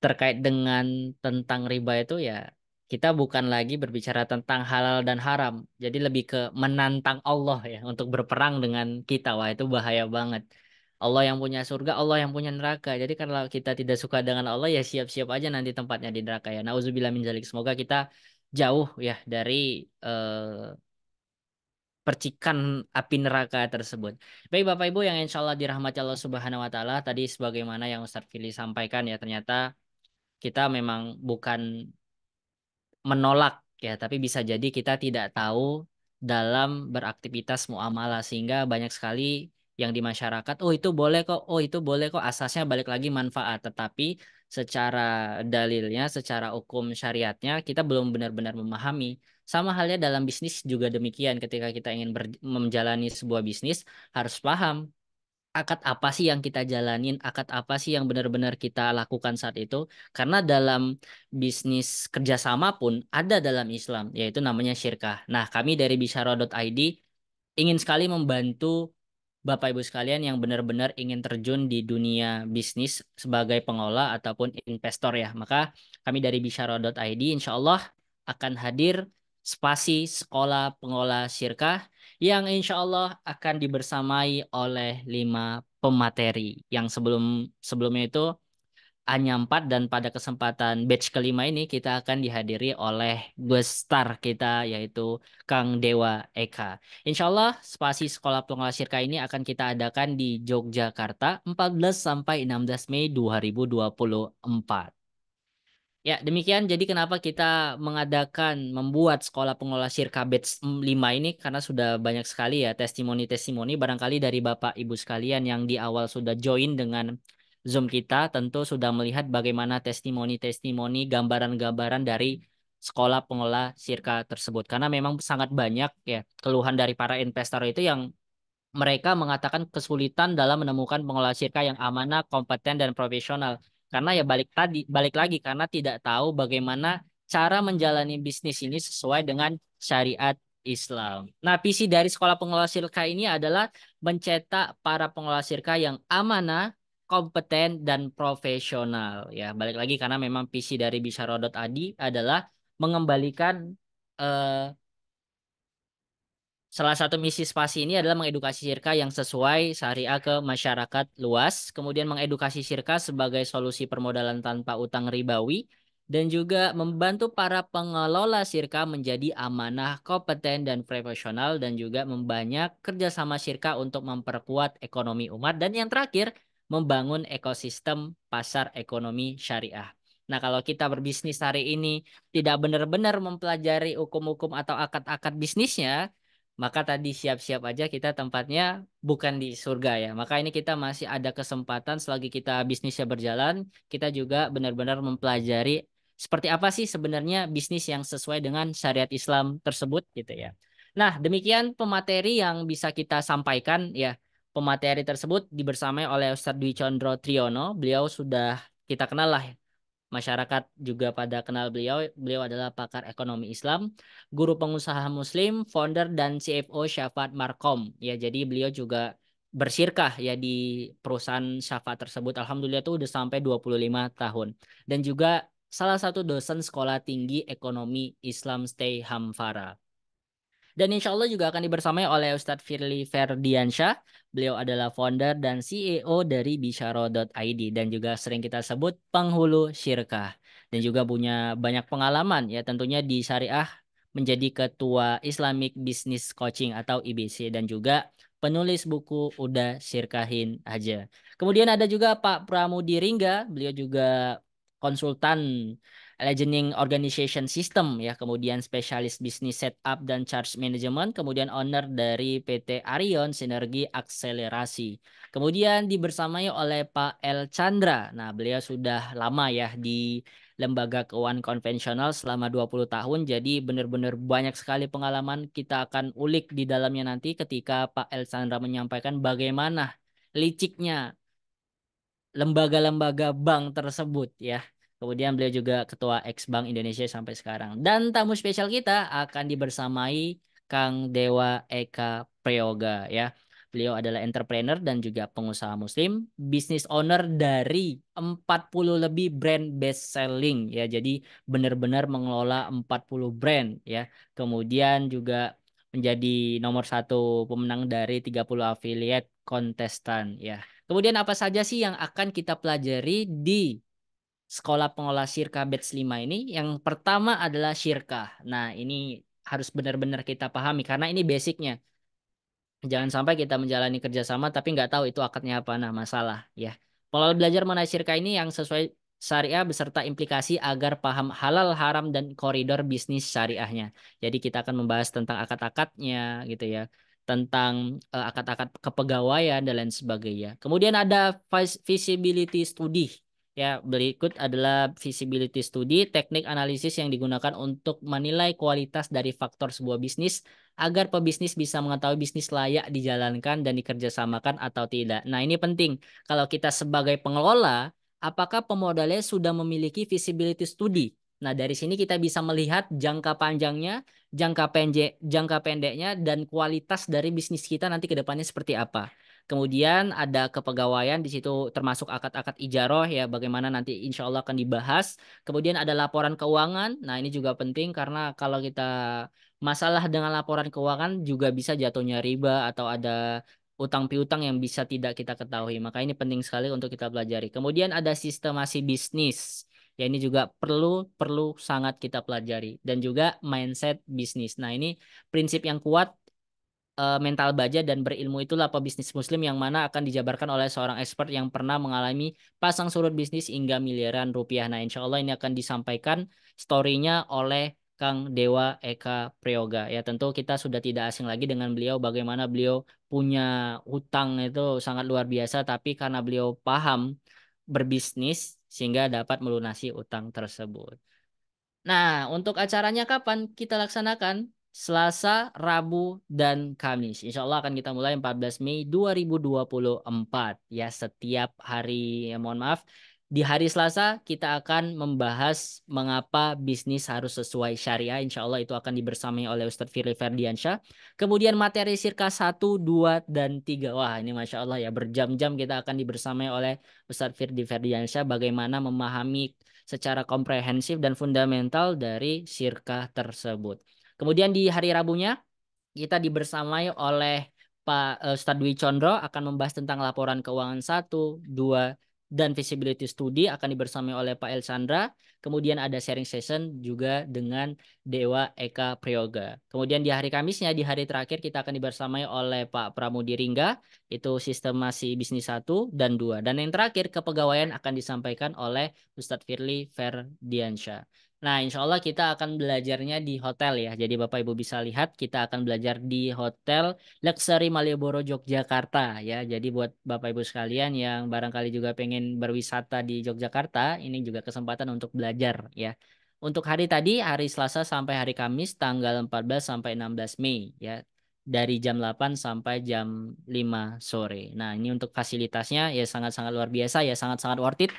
terkait dengan tentang riba itu ya kita bukan lagi berbicara tentang halal dan haram. Jadi lebih ke menantang Allah ya untuk berperang dengan kita. Wah, itu bahaya banget. Allah yang punya surga, Allah yang punya neraka. Jadi kalau kita tidak suka dengan Allah ya siap-siap aja nanti tempatnya di neraka ya. Nauzubillah min dzalik. Semoga kita jauh ya dari percikan api neraka tersebut. Baik Bapak Ibu yang insya Allah dirahmati Allah Subhanahu Wa Taala, tadi sebagaimana yang Ustadz Fili sampaikan ya, ternyata kita memang bukan menolak ya, tapi bisa jadi kita tidak tahu dalam beraktivitas muamalah sehingga banyak sekali yang di masyarakat, oh itu boleh kok, oh itu boleh kok, asasnya balik lagi manfaat, tetapi secara dalilnya, secara hukum syariatnya kita belum benar-benar memahami. Sama halnya dalam bisnis juga demikian, ketika kita ingin menjalani sebuah bisnis harus paham akad apa sih yang kita jalanin, akad apa sih yang benar-benar kita lakukan saat itu. Karena dalam bisnis kerjasama pun ada dalam Islam, yaitu namanya syirkah. Nah, kami dari bisyara.id ingin sekali membantu Bapak Ibu sekalian yang benar-benar ingin terjun di dunia bisnis sebagai pengelola ataupun investor ya. Maka kami dari bisyara.id insya Allah akan hadir spasi sekolah pengelola syirkah yang insya Allah akan dibersamai oleh 5 pemateri yang sebelumnya itu hanya 4 dan pada kesempatan batch kelima ini kita akan dihadiri oleh guest star kita yaitu Kang Dewa Eka. Insya Allah spasi sekolah pengolah syirka ini akan kita adakan di Yogyakarta 14 sampai 16 Mei 2024. Ya, demikian jadi kenapa kita membuat sekolah pengelola syirka batch 5 ini karena sudah banyak sekali ya testimoni-testimoni barangkali dari Bapak Ibu sekalian yang di awal sudah join dengan Zoom kita tentu sudah melihat bagaimana testimoni-testimoni gambaran-gambaran dari sekolah pengelola syirka tersebut karena memang sangat banyak ya keluhan dari para investor itu yang mereka mengatakan kesulitan dalam menemukan pengelola syirka yang amanah, kompeten dan profesional. Karena ya balik lagi karena tidak tahu bagaimana cara menjalani bisnis ini sesuai dengan syariat Islam. Nah, visi dari sekolah pengelola syirka ini adalah mencetak para pengelola syirka yang amanah, kompeten dan profesional. Ya, balik lagi karena memang visi dari Bisyara.id adalah mengembalikan eh, salah satu misi spasi ini adalah mengedukasi syirka yang sesuai syariah ke masyarakat luas, kemudian mengedukasi syirka sebagai solusi permodalan tanpa utang ribawi, dan juga membantu para pengelola syirka menjadi amanah, kompeten, dan profesional, dan juga membanyak kerjasama syirka untuk memperkuat ekonomi umat, dan yang terakhir, membangun ekosistem pasar ekonomi syariah. Nah, kalau kita berbisnis hari ini tidak benar-benar mempelajari hukum-hukum atau akad-akad bisnisnya, maka tadi siap-siap aja kita tempatnya bukan di surga ya. Maka ini kita masih ada kesempatan selagi kita bisnisnya berjalan, kita juga benar-benar mempelajari seperti apa sih sebenarnya bisnis yang sesuai dengan syariat Islam tersebut gitu ya. Nah, demikian pemateri yang bisa kita sampaikan ya. Pemateri tersebut dibersamai oleh Ustadz Dwi Condro Triyono. Beliau sudah kita kenal lah masyarakat juga pada kenal beliau. Beliau adalah pakar ekonomi Islam, guru pengusaha Muslim, founder dan CFO Syafaat Markom. Ya, jadi beliau juga bersyirkah ya di perusahaan Syafa tersebut. Alhamdulillah tuh udah sampai 25 tahun. Dan juga salah satu dosen Sekolah Tinggi Ekonomi Islam Stay Hamfara. Dan insya Allah juga akan dibersamai oleh Ustadz Firly Ferdiansyah. Beliau adalah founder dan CEO dari Bisyaro.id dan juga sering kita sebut penghulu syirkah. Dan juga punya banyak pengalaman ya tentunya di syariah menjadi ketua Islamic Business Coaching atau IBC dan juga penulis buku Udah Syirkahin Aja. Kemudian ada juga Pak Pramudi Ringga, beliau juga konsultan Legending Organization System ya, kemudian spesialis bisnis setup dan charge management, kemudian owner dari PT Arion Sinergi Akselerasi. Kemudian dibersamai oleh Pak El Chandra. Nah, beliau sudah lama ya di lembaga keuangan konvensional selama 20 tahun. Jadi benar-benar banyak sekali pengalaman kita akan ulik di dalamnya nanti ketika Pak El Chandra menyampaikan bagaimana liciknya lembaga-lembaga bank tersebut ya. Kemudian beliau juga ketua Ex Bank Indonesia sampai sekarang. Dan tamu spesial kita akan dibersamai Kang Dewa Eka Prayoga ya. Beliau adalah entrepreneur dan juga pengusaha muslim, business owner dari 40 lebih brand best selling ya. Jadi benar-benar mengelola 40 brand ya. Kemudian juga menjadi nomor satu pemenang dari 30 affiliate kontestan ya. Kemudian apa saja sih yang akan kita pelajari di Sekolah Pengolah Syirkah Batch 5 ini? Yang pertama adalah syirkah. Nah, ini harus benar-benar kita pahami karena ini basicnya. Jangan sampai kita menjalani kerjasama tapi nggak tahu itu akadnya apa. Nah, masalah ya. Pola belajar mengenai syirkah ini yang sesuai syariah beserta implikasi agar paham halal, haram, dan koridor bisnis syariahnya. Jadi kita akan membahas tentang akad-akadnya gitu ya. Tentang akad-akad kepegawaian dan lain sebagainya. Kemudian ada visibility study. Ya, berikut adalah visibility study, teknik analisis yang digunakan untuk menilai kualitas dari faktor sebuah bisnis agar pebisnis bisa mengetahui bisnis layak dijalankan dan dikerjasamakan atau tidak. Nah, ini penting. Kalau kita sebagai pengelola, apakah pemodalnya sudah memiliki visibility study? Nah, dari sini kita bisa melihat jangka panjangnya, jangka pendeknya, dan kualitas dari bisnis kita nanti ke depannya seperti apa. Kemudian ada kepegawaian di situ termasuk akad-akad ijaroh ya bagaimana nanti insya Allah akan dibahas. Kemudian ada laporan keuangan. Nah ini juga penting karena kalau kita masalah dengan laporan keuangan juga bisa jatuhnya riba atau ada utang piutang yang bisa tidak kita ketahui. Maka ini penting sekali untuk kita pelajari. Kemudian ada sistemasi bisnis. Ya ini juga perlu sangat kita pelajari dan juga mindset bisnis. Nah ini prinsip yang kuat mental baja dan berilmu itulah pebisnis muslim yang mana akan dijabarkan oleh seorang expert yang pernah mengalami pasang surut bisnis hingga miliaran rupiah. Nah, insya Allah ini akan disampaikan story-nya oleh Kang Dewa Eka Prayoga. Ya, tentu kita sudah tidak asing lagi dengan beliau bagaimana beliau punya hutang itu sangat luar biasa tapi karena beliau paham berbisnis sehingga dapat melunasi utang tersebut. Nah, untuk acaranya kapan kita laksanakan? Selasa, Rabu, dan Kamis. Insya Allah akan kita mulai 14 Mei 2024. Ya, setiap hari, ya mohon maaf, di hari Selasa kita akan membahas mengapa bisnis harus sesuai syariah. Insya Allah itu akan dibersamai oleh Ustadz Firly Ferdiansyah. Kemudian materi sirka 1, 2, dan 3. Wah, ini Masya Allah ya, berjam-jam kita akan dibersamai oleh Ustadz Firly Ferdiansyah bagaimana memahami secara komprehensif dan fundamental dari syirkah tersebut. Kemudian di hari Rabunya kita dibersamai oleh Pak Ustadz Dwi Condro akan membahas tentang laporan keuangan 1, 2, dan visibility study akan dibersamai oleh Pak El Chandra. Kemudian ada sharing session juga dengan Dewa Eka Prayoga. Kemudian di hari Kamisnya, di hari terakhir kita akan dibersamai oleh Pak Pramudi Ringga, itu sistemasi bisnis 1 dan 2. Dan yang terakhir kepegawaian akan disampaikan oleh Ustadz Firly Ferdiansyah. Nah, insya Allah kita akan belajarnya di hotel ya. Jadi Bapak Ibu bisa lihat kita akan belajar di Hotel Luxury Malioboro Yogyakarta ya. Jadi buat Bapak Ibu sekalian yang barangkali juga pengen berwisata di Yogyakarta, ini juga kesempatan untuk belajar ya. Untuk hari tadi, hari Selasa sampai hari Kamis tanggal 14 sampai 16 Mei ya. Dari jam 8 sampai jam 5 sore. Nah, ini untuk fasilitasnya ya sangat-sangat luar biasa ya, sangat-sangat worth it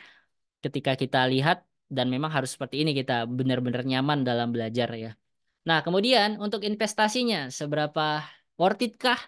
ketika kita lihat dan memang harus seperti ini kita benar-benar nyaman dalam belajar ya. Nah, kemudian untuk investasinya seberapa worth it kah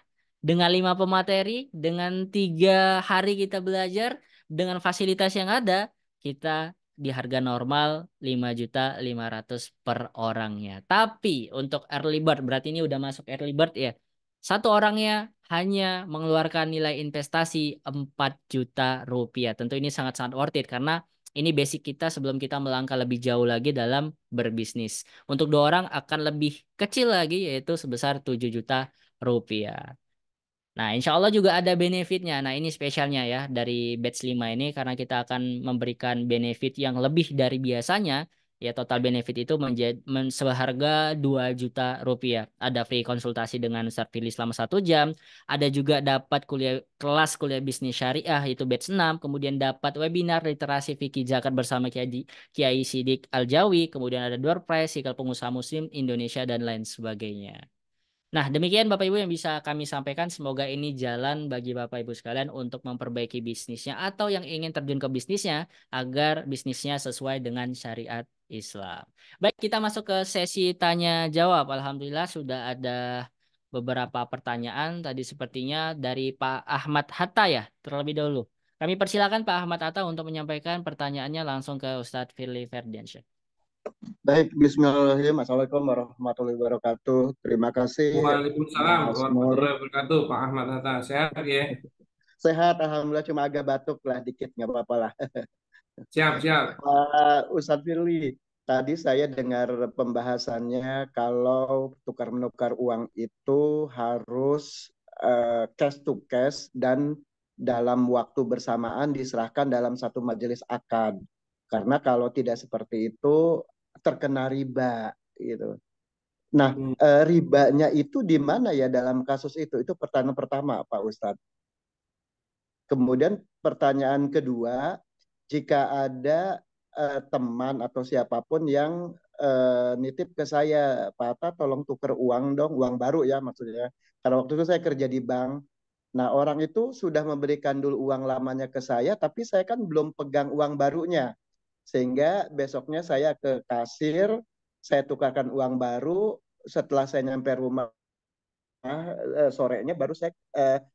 Dengan 5 pemateri, dengan 3 hari kita belajar, dengan fasilitas yang ada, kita di harga normal 5.500.000 per orangnya. Tapi untuk early bird, berarti ini udah masuk early bird ya. Satu orangnya hanya mengeluarkan nilai investasi 4 juta rupiah. Tentu ini sangat-sangat worth it karena ini basic kita sebelum kita melangkah lebih jauh lagi dalam berbisnis. Untuk 2 orang akan lebih kecil lagi yaitu sebesar 7 juta rupiah. Nah, insya Allah juga ada benefitnya. Nah, ini spesialnya ya dari batch 5 ini karena kita akan memberikan benefit yang lebih dari biasanya. Ya, total benefit itu menjadi seharga 2 juta rupiah. Ada free konsultasi dengan Ustadz Fili selama 1 jam. Ada juga dapat kelas kuliah bisnis syariah itu batch 6. Kemudian dapat webinar literasi fikih zakat bersama Kiai Sidik Aljawi. Kemudian ada door prize, sikap pengusaha muslim Indonesia dan lain sebagainya. Nah, demikian Bapak Ibu yang bisa kami sampaikan. Semoga ini jalan bagi Bapak Ibu sekalian untuk memperbaiki bisnisnya atau yang ingin terjun ke bisnisnya agar bisnisnya sesuai dengan syariat Islam. Baik, kita masuk ke sesi tanya jawab. Alhamdulillah sudah ada beberapa pertanyaan tadi sepertinya dari Pak Ahmad Hatta ya terlebih dahulu. Kami persilakan Pak Ahmad Hatta untuk menyampaikan pertanyaannya langsung ke Ustadz Firly Ferdiansyah. Baik, bismillahirrahmanirrahim. Assalamualaikum warahmatullahi wabarakatuh. Terima kasih Waalaikumsalam Mas warahmatullahi Nur. wabarakatuh, Pak Ahmad Hatta. Sehat ya? Sehat, alhamdulillah, cuma agak batuk lah dikit, nggak apa-apa lah. Siap, siap. Pak Ustadz Firly, tadi saya dengar pembahasannya kalau tukar-menukar uang itu harus cash to cash dan dalam waktu bersamaan diserahkan dalam satu majelis akad. Karena kalau tidak seperti itu terkena riba gitu. Nah, ribanya itu di mana ya dalam kasus itu? Itu pertanyaan pertama, Pak Ustadz. Kemudian pertanyaan kedua, jika ada teman atau siapapun yang nitip ke saya, Pak Atta tolong tuker uang dong, uang baru ya maksudnya. Karena waktu itu saya kerja di bank. Nah, orang itu sudah memberikan dulu uang lamanya ke saya, tapi saya kan belum pegang uang barunya. Sehingga besoknya saya ke kasir, saya tukarkan uang baru, setelah saya nyampe rumah sorenya baru saya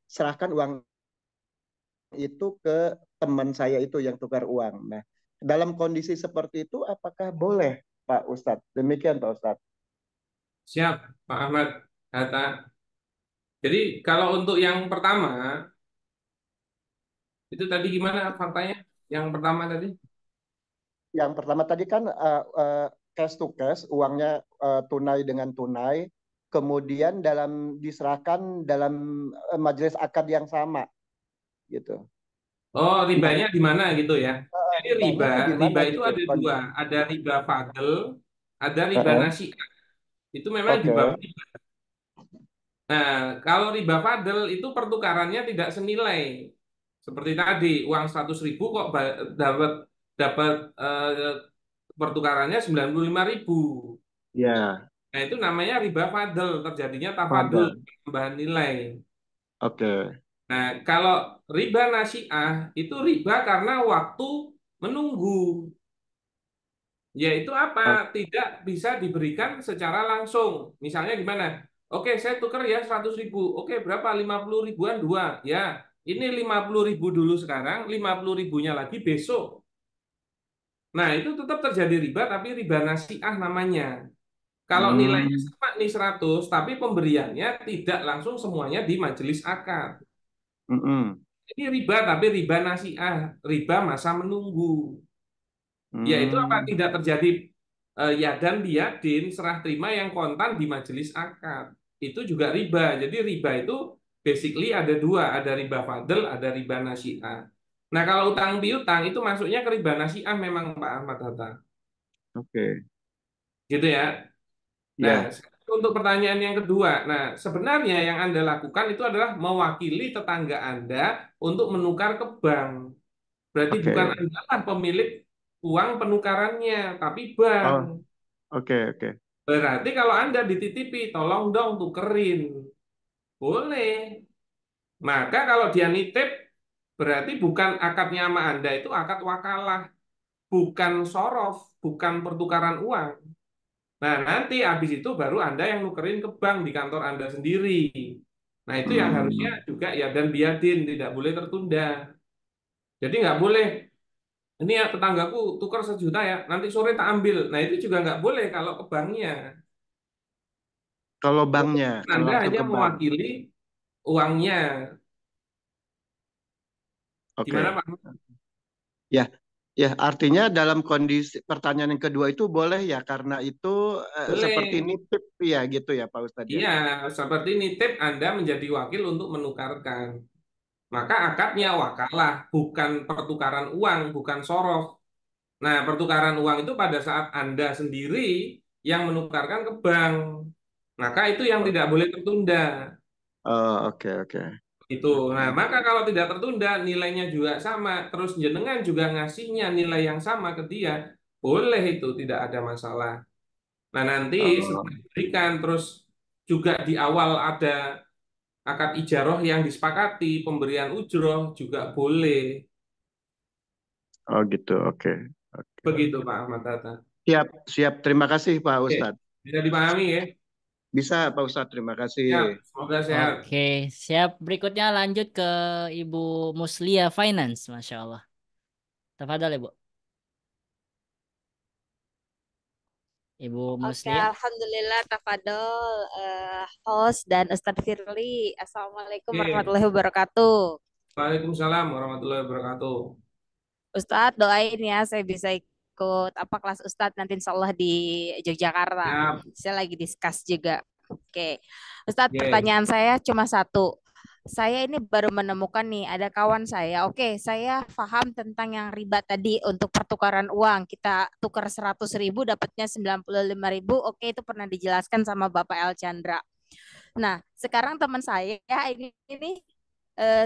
serahkan uang itu ke teman saya itu yang tukar uang. Nah, dalam kondisi seperti itu apakah boleh Pak Ustadz? Demikian Pak Ustadz. Siap, Pak Ahmad Hatta. Jadi kalau untuk yang pertama, itu tadi gimana faktanya? Yang pertama tadi? Yang pertama tadi kan cash to cash, uangnya tunai dengan tunai, kemudian diserahkan dalam majelis akad yang sama, gitu. Oh, ribanya di mana gitu ya? Jadi riba itu gitu, ada dua, ada riba fadl, ada riba nasi'ah. Itu memang di bab riba. Nah, kalau riba fadl itu pertukarannya tidak senilai. Seperti tadi, uang 100.000 kok dapat pertukarannya 95.000. Ya. Nah, itu namanya riba fadl, terjadinya tafadul, tambahan nilai. Oke. Nah, kalau riba nasi'ah itu riba karena waktu menunggu. Yaitu apa? Tidak bisa diberikan secara langsung. Misalnya gimana? Oke, saya tukar ya 100.000. Oke, berapa? 50 ribuan dua. Ya, ini 50.000 dulu sekarang, 50.000-nya lagi besok. Nah, itu tetap terjadi riba, tapi riba nasi'ah namanya. Kalau nilainya sama nih 100, tapi pemberiannya tidak langsung semuanya di majelis akad. Ini riba, tapi riba nasi'ah, riba masa menunggu. Yaitu apa? Tidak terjadi yadan biyadin, serah terima yang kontan di majelis akad. Itu juga riba. Jadi riba itu basically ada dua, ada riba fadl, ada riba nasi'ah. Nah, kalau utang piutang itu masuknya ke riba nasi'ah memang Pak Ahmad Hatta. Oke. Gitu ya. Nah, untuk pertanyaan yang kedua, nah sebenarnya yang Anda lakukan itu adalah mewakili tetangga Anda untuk menukar ke bank. Berarti bukan Anda lah pemilik uang penukarannya, tapi bank. Oke. Berarti kalau Anda dititipi, tolong dong tukerin. Boleh. Maka kalau dia nitip, berarti bukan akadnya sama Anda, itu akad wakalah. Bukan sorof, bukan pertukaran uang. Nah, nanti habis itu baru Anda yang nukerin ke bank di kantor Anda sendiri. Nah, itu yang harusnya juga ya, dan biadin, tidak boleh tertunda. Jadi nggak boleh, ini ya tetanggaku tukar 1 juta ya, nanti sore tak ambil. Nah, itu juga nggak boleh kalau ke banknya. Kalau banknya, kalau Anda langsung hanya ke bank. mewakili uangnya. Oke. Gimana Pak? Ya, ya artinya dalam kondisi pertanyaan yang kedua itu boleh ya karena itu seperti Boleh. nitip ya gitu ya Pak Ustadz ya. Iya, seperti nitip Anda menjadi wakil untuk menukarkan. Maka akadnya wakalah, bukan pertukaran uang, bukan sorof. Nah, pertukaran uang itu pada saat Anda sendiri yang menukarkan ke bank. Maka itu yang tidak boleh tertunda. Oh, oke oke. Itu. Nah, maka kalau tidak tertunda, nilainya juga sama. Terus jenengan juga ngasihnya nilai yang sama ke dia. Boleh itu, tidak ada masalah. Nah, nanti setelah diberikan, terus juga di awal ada akad ijaroh yang disepakati, pemberian ujroh juga boleh. Oh gitu, oke. Begitu Pak Ahmad Hatta. Siap, siap. Terima kasih Pak Oke, Ustadz. bisa dipahami ya? Bisa Pak Ustadz, terima kasih. Siap, semoga sehat. Oke, siap. Berikutnya lanjut ke Ibu Muslia Finance, Masya Allah. Tafadhol Ibu. Ibu Oke, Muslia. alhamdulillah tafadol host dan Ustadz Firly. Assalamualaikum Oke. warahmatullahi wabarakatuh. Waalaikumsalam warahmatullahi wabarakatuh. Ustadz doain ya saya bisa ikut apa kelas Ustadz nanti insya Allah di Yogyakarta. Siap. Saya lagi discuss juga. Oke, Ustadz Oke. pertanyaan saya cuma satu. Saya ini baru menemukan nih ada kawan saya. Oke, saya paham tentang yang riba tadi untuk pertukaran uang. Kita tukar 100.000 dapatnya 95.000. Oke, itu pernah dijelaskan sama Bapak El Chandra. Nah, sekarang teman saya ini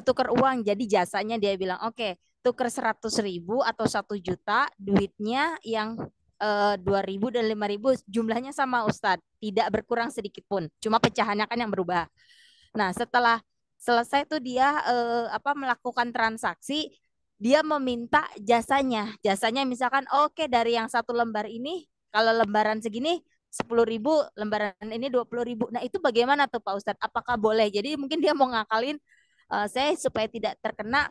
tukar uang jadi jasanya dia bilang oke, tukar 100.000 atau 1 juta duitnya yang 2.000 dan 5.000 jumlahnya sama Ustadz, tidak berkurang sedikit pun, cuma pecahannya kan yang berubah. Nah, setelah selesai tuh dia melakukan transaksi, dia meminta jasanya misalkan oke, dari yang 1 lembar ini kalau lembaran segini 10.000, lembaran ini 20.000. Nah, itu bagaimana tuh Pak Ustadz? Apakah boleh? Jadi mungkin dia mau ngakalin saya supaya tidak terkena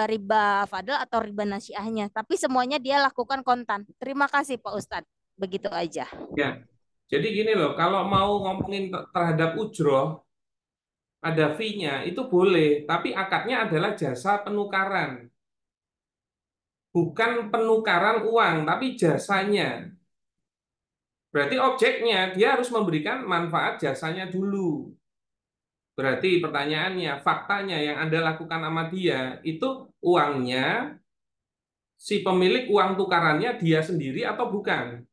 riba fadl atau riba nasiahnya, tapi semuanya dia lakukan kontan. Terima kasih Pak Ustadz. Begitu aja. Ya, jadi gini loh, kalau mau ngomongin terhadap ujroh, ada fee-nya, itu boleh, tapi akadnya adalah jasa penukaran. Bukan penukaran uang, tapi jasanya. Berarti objeknya, dia harus memberikan manfaat jasanya dulu. Berarti pertanyaannya, faktanya yang Anda lakukan sama dia, itu uangnya, si pemilik uang tukarannya dia sendiri atau bukan?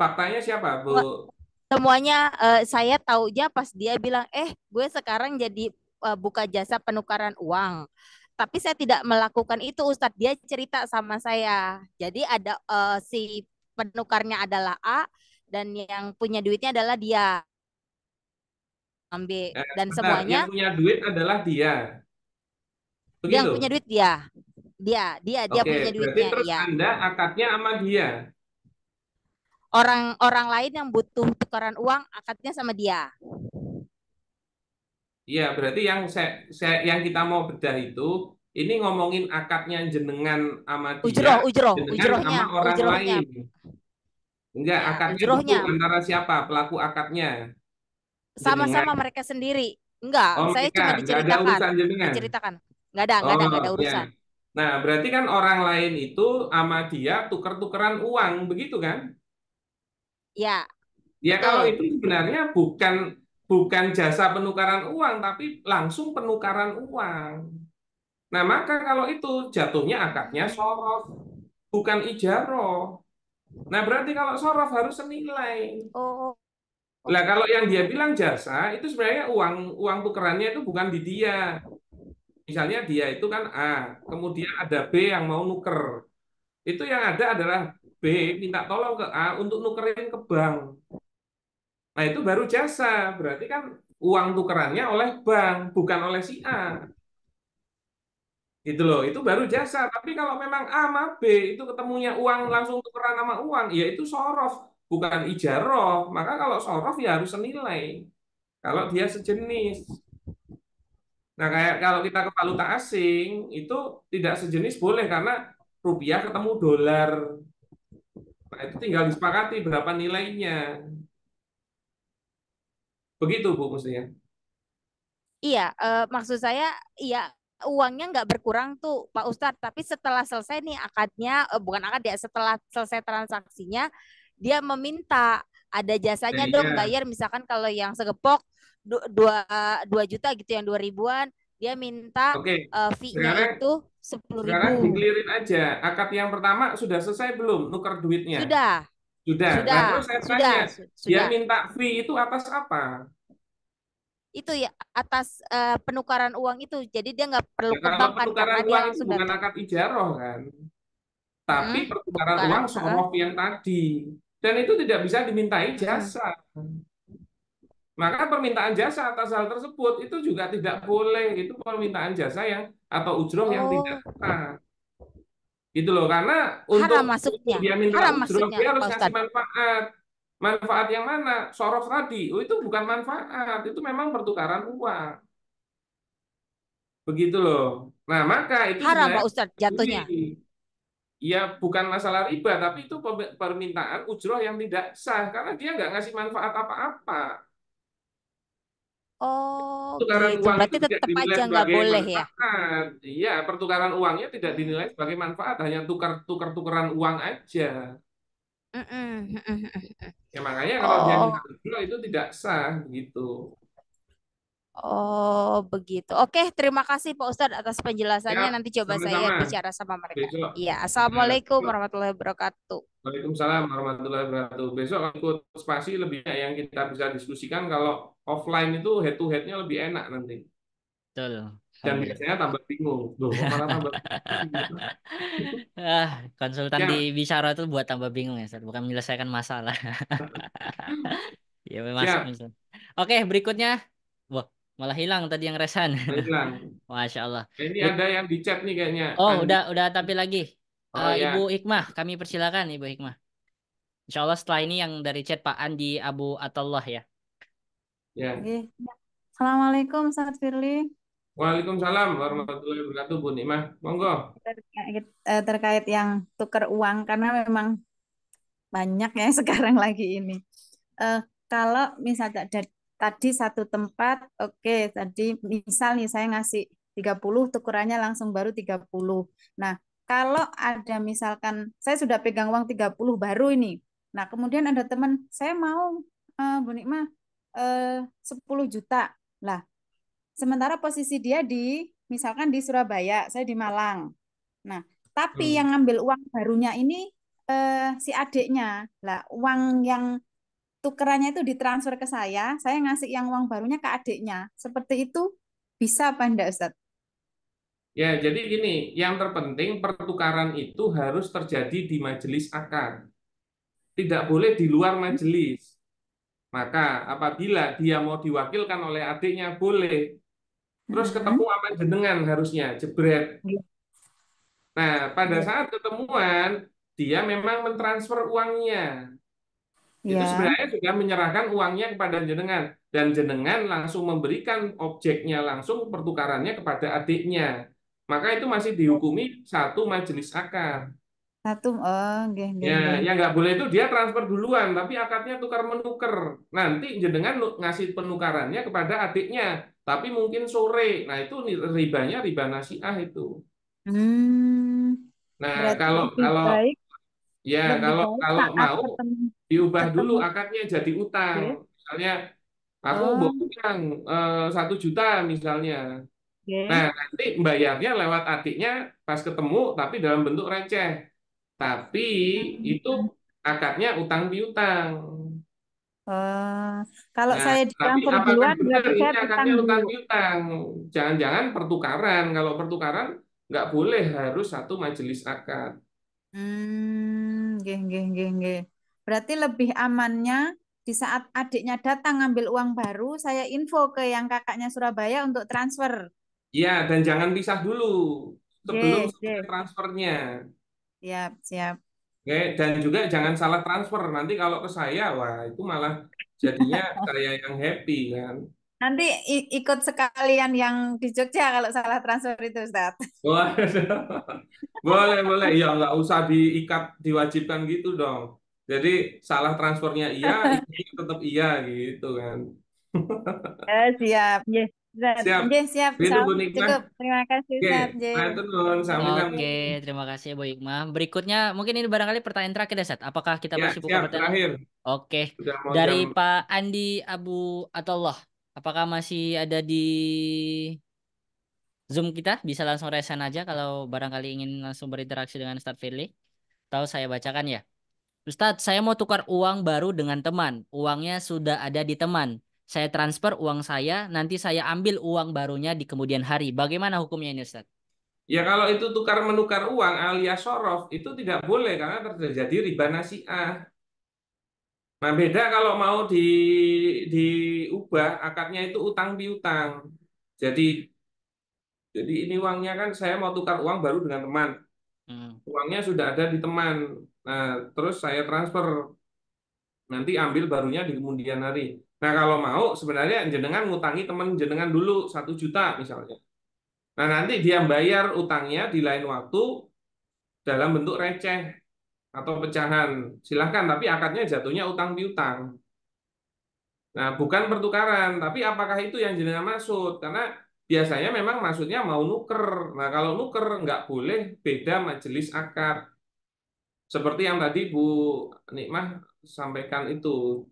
Faktanya siapa, Bu? Semuanya saya taunya pas dia bilang, gue sekarang jadi buka jasa penukaran uang. Tapi saya tidak melakukan itu Ustadz. Dia cerita sama saya. Jadi ada si penukarnya adalah A dan yang punya duitnya adalah dia. Ambil dan Bentar, semuanya yang punya duit adalah dia. dia yang Begitu? punya duit dia. Dia Oke, punya berarti duitnya, terus iya. Anda akadnya sama dia. Orang lain yang butuh tukaran uang akadnya sama dia. Iya, berarti yang kita mau bedah itu, ini ngomongin akadnya jenengan sama dia, jenengan sama orang ujrohnya. lain. Enggak, Ya, akadnya ujrohnya. itu antara siapa? Pelaku akadnya. Sama-sama Jenengan. mereka sendiri. Enggak, Oh, saya mereka. cuma Nggak ada diceritakan. urusan jenengan. Diceritakan. Enggak ada Oh, urusan. ya. Nah, berarti kan orang lain itu sama dia tuker-tukeran uang, begitu kan? Ya. Ya, betul. kalau itu sebenarnya bukan jasa penukaran uang, tapi langsung penukaran uang. Nah, maka kalau itu jatuhnya akadnya sorof, bukan ijaroh. Nah, berarti kalau sorof harus senilai. Oh. Nah, kalau yang dia bilang jasa, itu sebenarnya uang tukerannya itu bukan di dia. Misalnya dia itu kan A, kemudian ada B yang mau nuker. Itu yang ada adalah B minta tolong ke A untuk nukerin ke bank. Nah, itu baru jasa. Berarti kan uang tukerannya oleh bank, bukan oleh si A. Gitu loh, itu baru jasa. Tapi kalau memang A sama B itu ketemunya uang langsung tukeran sama uang, ya itu sorof, bukan ijaroh. Maka kalau sorof ya harus senilai. kalau dia sejenis. Nah, kayak kalau kita ke valuta asing itu tidak sejenis boleh karena rupiah ketemu dolar. Nah, itu tinggal disepakati berapa nilainya. Begitu Bu mestinya. Iya, maksud saya, iya uangnya nggak berkurang tuh Pak Ustadz, tapi setelah selesai nih akadnya, bukan akad ya, setelah selesai transaksinya, dia meminta ada jasanya Nah, dong iya. bayar, misalkan kalau yang segepok 2 juta gitu, yang 2 ribuan, dia minta Oke, fee-nya sekarang itu 10 sekarang ribu. dikelirin aja. Akad yang pertama sudah selesai belum nuker duitnya? Sudah, Sudah. Nah, sudah, terus saya sudah, tanya, dia sudah. minta fee itu atas apa? Itu ya atas penukaran uang itu, jadi dia nggak perlu Ya, ke kalau bank kan karena penukaran dia uang itu langsung bukan datang. akad ijaroh kan, tapi pertukaran Bukan, uang sorof yang tadi. Dan itu tidak bisa dimintai jasa. Maka permintaan jasa atas hal tersebut itu juga tidak boleh. Itu permintaan jasa yang atau ujroh yang tidak Oh, sah. Gitu loh, karena haram untuk masuknya, dia minta haram ujroh, masuknya dia harus Pak ngasih Ustadz. manfaat. Manfaat yang mana? Sorof tadi. Oh, itu bukan manfaat, itu memang pertukaran uang. Begitu loh. Nah, maka itu Haram sebenarnya Pak Ustadz jatuhnya. ya bukan masalah riba, tapi itu permintaan ujroh yang tidak sah karena dia nggak ngasih manfaat apa-apa. Oh Pertukaran gitu, uang itu berarti tidak tetap dinilai aja nggak sebagai boleh ya. manfaat. Iya, pertukaran uangnya tidak dinilai sebagai manfaat, hanya tukar-tukaran uang aja. Ya makanya kalau dia minta Oh, ujroh itu tidak sah gitu. oh begitu. Oke, terima kasih Pak Ustadz atas penjelasannya. Ya, Nanti coba saya sama-sama. bicara sama mereka. Besok, Iya, ya, Assalamualaikum warahmatullahi wabarakatuh. Waalaikumsalam warahmatullahi wabarakatuh. Besok ikut spasi lebih banyak yang kita bisa diskusikan. Kalau offline itu head to headnya lebih enak nanti. Betul. Dan Alhamdulillah. biasanya tambah bingung. Loh, kok malah tambah bingung? Konsultan Ya, di bicara itu buat tambah bingung ya, Ustaz, bukan menyelesaikan masalah. Ya, masuk siap. Ustaz. Oke, berikutnya. Wah, malah hilang tadi yang resan. Hilang. Masya Allah. Ini Ber- ada yang di chat nih kayaknya. oh, Andi. udah tapi lagi. Oh Ibu ya, Hikmah, kami persilakan Ibu Hikmah. Insya Allah setelah ini yang dari chat Pak Andi Abu Atullah ya. ya. Oke. Assalamualaikum Ustaz Firly. Waalaikumsalam warahmatullahi wabarakatuh, Bu Nikmah. Monggo. Terkait yang tukar uang karena memang banyak ya sekarang lagi ini. Kalau misalnya tadi satu tempat, oke, tadi misal nih saya ngasih 30, tukerannya langsung baru 30. Nah, kalau ada misalkan saya sudah pegang uang 30 baru ini. Nah, kemudian ada teman, saya mau Bu Nikmah 10 juta. Lah, sementara posisi dia misalkan di Surabaya, saya di Malang. Nah, tapi yang ngambil uang barunya ini si adiknya. Lah, uang yang tukerannya itu ditransfer ke saya ngasih yang uang barunya ke adiknya. Seperti itu bisa apa enggak, Ustaz? Ya, jadi gini, yang terpenting pertukaran itu harus terjadi di majelis akad. Tidak boleh di luar majelis. Maka apabila dia mau diwakilkan oleh adiknya boleh. Terus ketemu sama jenengan harusnya, jebret. Nah, pada saat ketemuan, dia memang mentransfer uangnya. Itu Ya. sebenarnya sudah menyerahkan uangnya kepada jenengan. Dan jenengan langsung memberikan objeknya langsung pertukarannya kepada adiknya. Maka itu masih dihukumi satu majelis akad. Satu, nggih, nggih, Ya, nggih. yang nggak boleh itu dia transfer duluan, tapi akadnya tukar menukar. Nanti jenengan ngasih penukarannya kepada adiknya, tapi mungkin sore. Nah, itu ribanya riba nasiah itu. Nah, Berarti kalau lebih kalau baik ya kalau kalau saat mau diubah dulu ketemu. akadnya jadi utang. Oke. Misalnya aku Oh, mau utang 1 juta misalnya. oke. Nah, nanti bayarnya lewat adiknya pas ketemu, tapi dalam bentuk receh. Tapi itu akadnya utang piutang. Kalau Nah, saya tapi ditransfer apakah duluan benar berarti ini saya utang akadnya utang dulu. piutang? Jangan-jangan pertukaran. Kalau pertukaran nggak boleh, harus satu majelis akad. Nggih, nggih, nggih, nggih. Berarti lebih amannya di saat adiknya datang ngambil uang baru, saya info ke yang kakaknya Surabaya untuk transfer. Ya, dan jangan pisah dulu sebelum Nggih, selesai nggih. transfernya. Siap, siap. Oke, dan juga jangan salah transfer. Nanti kalau ke saya, wah itu malah Jadinya saya yang happy kan. Nanti ikut sekalian yang di Jogja kalau salah transfer itu, Ustaz. Wah, boleh, boleh. Ya nggak usah diikat, diwajibkan gitu dong. Jadi salah transfernya iya, ikutnya tetap iya gitu kan. Siap. Nggih, Ustaz. Siap. Nggih, siap. Itu Bu Nikmah. Cukup. Terima kasih, Oke, Ustaz. Nggih. matur nuwun sami-sami. Oke, terima kasih Bu Hikmah. Berikutnya mungkin ini barangkali pertanyaan terakhir ya, Sat. Apakah kita Ya, masih buka siap pertanyaan? terakhir. Oke. Sudah mau Dari jam. Pak Andi Abu Atullah. Apakah masih ada di Zoom kita? Bisa langsung resen aja kalau barangkali ingin langsung berinteraksi dengan Ustadz Firly. Tahu saya bacakan ya. Ustadz, saya mau tukar uang baru dengan teman. Uangnya sudah ada di teman. Saya transfer uang saya, nanti saya ambil uang barunya di kemudian hari. Bagaimana hukumnya ini, Ustadz? Ya kalau itu tukar menukar uang alias sorof itu tidak boleh karena terjadi riba nasi'ah. Nah beda kalau mau diubah akadnya itu utang piutang. Jadi ini uangnya kan saya mau tukar uang baru dengan teman. Uangnya sudah ada di teman. Nah terus saya transfer nanti ambil barunya di kemudian hari. Nah kalau mau sebenarnya jenengan ngutangi teman jenengan dulu 1 juta misalnya. Nah nanti dia bayar utangnya di lain waktu dalam bentuk receh atau pecahan. Silahkan, tapi akadnya jatuhnya utang piutang. Nah, bukan pertukaran, tapi apakah itu yang jenengan maksud? Karena biasanya memang maksudnya mau nuker. Nah, kalau nuker nggak boleh beda majelis akad. Seperti yang tadi Bu Nikmah sampaikan itu.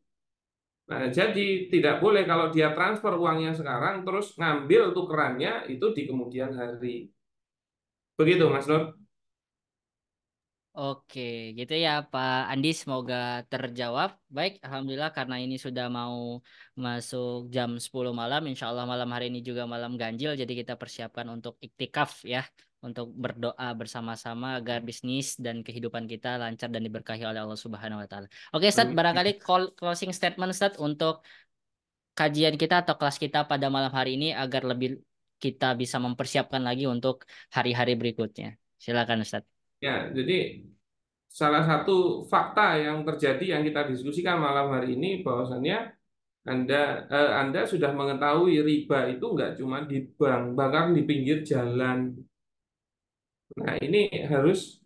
Nah, jadi tidak boleh kalau dia transfer uangnya sekarang terus ngambil tukerannya itu di kemudian hari. Begitu, Mas Nur. Oke, gitu ya Pak Andi. Semoga terjawab. Baik, Alhamdulillah karena ini sudah mau masuk jam 10 malam. Insya Allah malam hari ini juga malam ganjil. Jadi kita persiapkan untuk iktikaf ya. Untuk berdoa bersama-sama agar bisnis dan kehidupan kita lancar dan diberkahi oleh Allah Subhanahu wa Ta'ala. Oke, Ustaz, barangkali closing statement Ustaz untuk kajian kita atau kelas kita pada malam hari ini agar lebih kita bisa mempersiapkan lagi untuk hari-hari berikutnya. Silakan Ustaz. Ya, jadi salah satu fakta yang terjadi yang kita diskusikan malam hari ini bahwasannya Anda sudah mengetahui riba itu nggak cuma di bank, bahkan di pinggir jalan. Nah, ini harus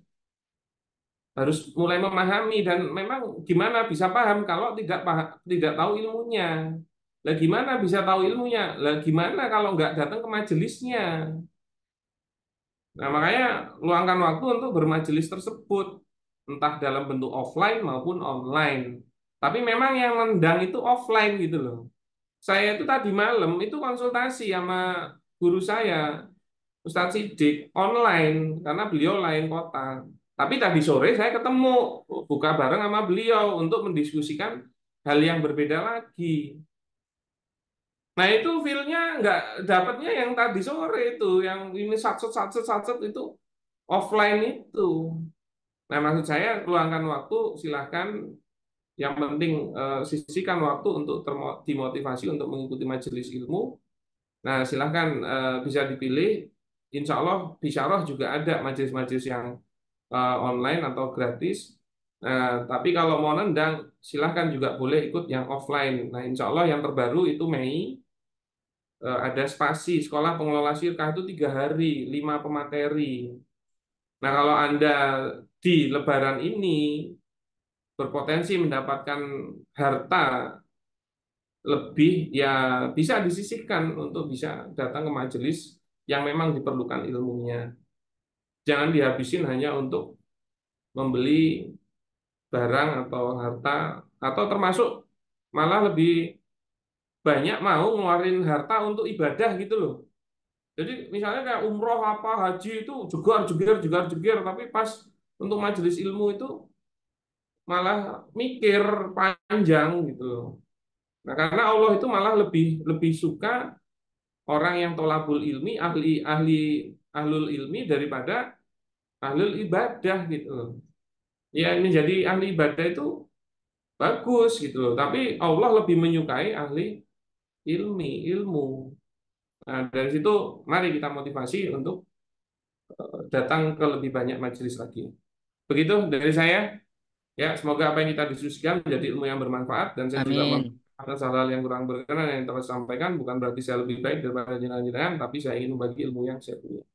mulai memahami dan memang gimana bisa paham kalau tidak tahu ilmunya. Lah gimana bisa tahu ilmunya? Lah gimana kalau nggak datang ke majelisnya? Nah, makanya luangkan waktu untuk bermajelis tersebut, entah dalam bentuk offline maupun online. Tapi memang yang nendang itu offline gitu loh. Saya itu tadi malam itu konsultasi sama guru saya, Ustadz Sidik, online, karena beliau lain kota. Tapi tadi sore saya ketemu, buka bareng sama beliau untuk mendiskusikan hal yang berbeda lagi. Nah itu feel-nya nggak dapatnya yang tadi sore itu, yang ini satset itu offline itu. Nah maksud saya luangkan waktu silahkan, yang penting sisihkan waktu untuk dimotivasi untuk mengikuti majelis ilmu. Nah silahkan bisa dipilih. Insya Allah di Syarah juga ada majelis-majelis yang online atau gratis. Tapi kalau mau nendang silahkan juga boleh ikut yang offline. Nah insya Allah yang terbaru itu Mei. Ada spasi sekolah pengelola syirkah itu 3 hari 5 pemateri. Nah kalau Anda di Lebaran ini berpotensi mendapatkan harta lebih, ya bisa disisihkan untuk bisa datang ke majelis yang memang diperlukan ilmunya. Jangan dihabisin hanya untuk membeli barang atau harta, atau termasuk malah lebih banyak mau ngeluarin harta untuk ibadah gitu loh. Jadi misalnya kayak umroh apa haji itu jegar, tapi pas untuk majelis ilmu itu malah mikir panjang gitu loh. Nah, karena Allah itu malah lebih lebih suka orang yang tolabul ilmi, ahlul ilmi daripada ahlul ibadah gitu loh. Ya menjadi ahli ibadah itu bagus gitu loh, tapi Allah lebih menyukai ahli ilmu. Nah, dari situ mari kita motivasi untuk datang ke lebih banyak majelis lagi. Begitu dari saya. Ya, semoga apa yang kita diskusikan menjadi ilmu yang bermanfaat dan saya juga Amin. atas hal-hal yang kurang berkenan yang telah sampaikan, bukan berarti saya lebih baik daripada jenengan-jenengan, tapi saya ingin membagi ilmu yang saya punya.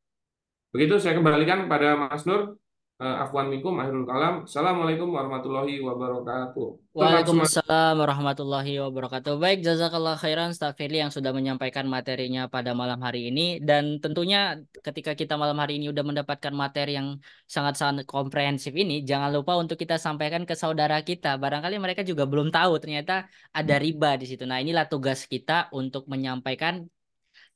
Begitu saya kembalikan kepada Mas Nur. Afwan minkum, akhirul kalam. Assalamualaikum warahmatullahi wabarakatuh. Waalaikumsalam warahmatullahi wabarakatuh. Baik, jazakallah khairan Ustaz Firly yang sudah menyampaikan materinya pada malam hari ini. Dan tentunya ketika kita malam hari ini udah mendapatkan materi yang sangat-sangat komprehensif ini, jangan lupa untuk kita sampaikan ke saudara kita. Barangkali mereka juga belum tahu ternyata ada riba di situ. Nah, inilah tugas kita untuk menyampaikan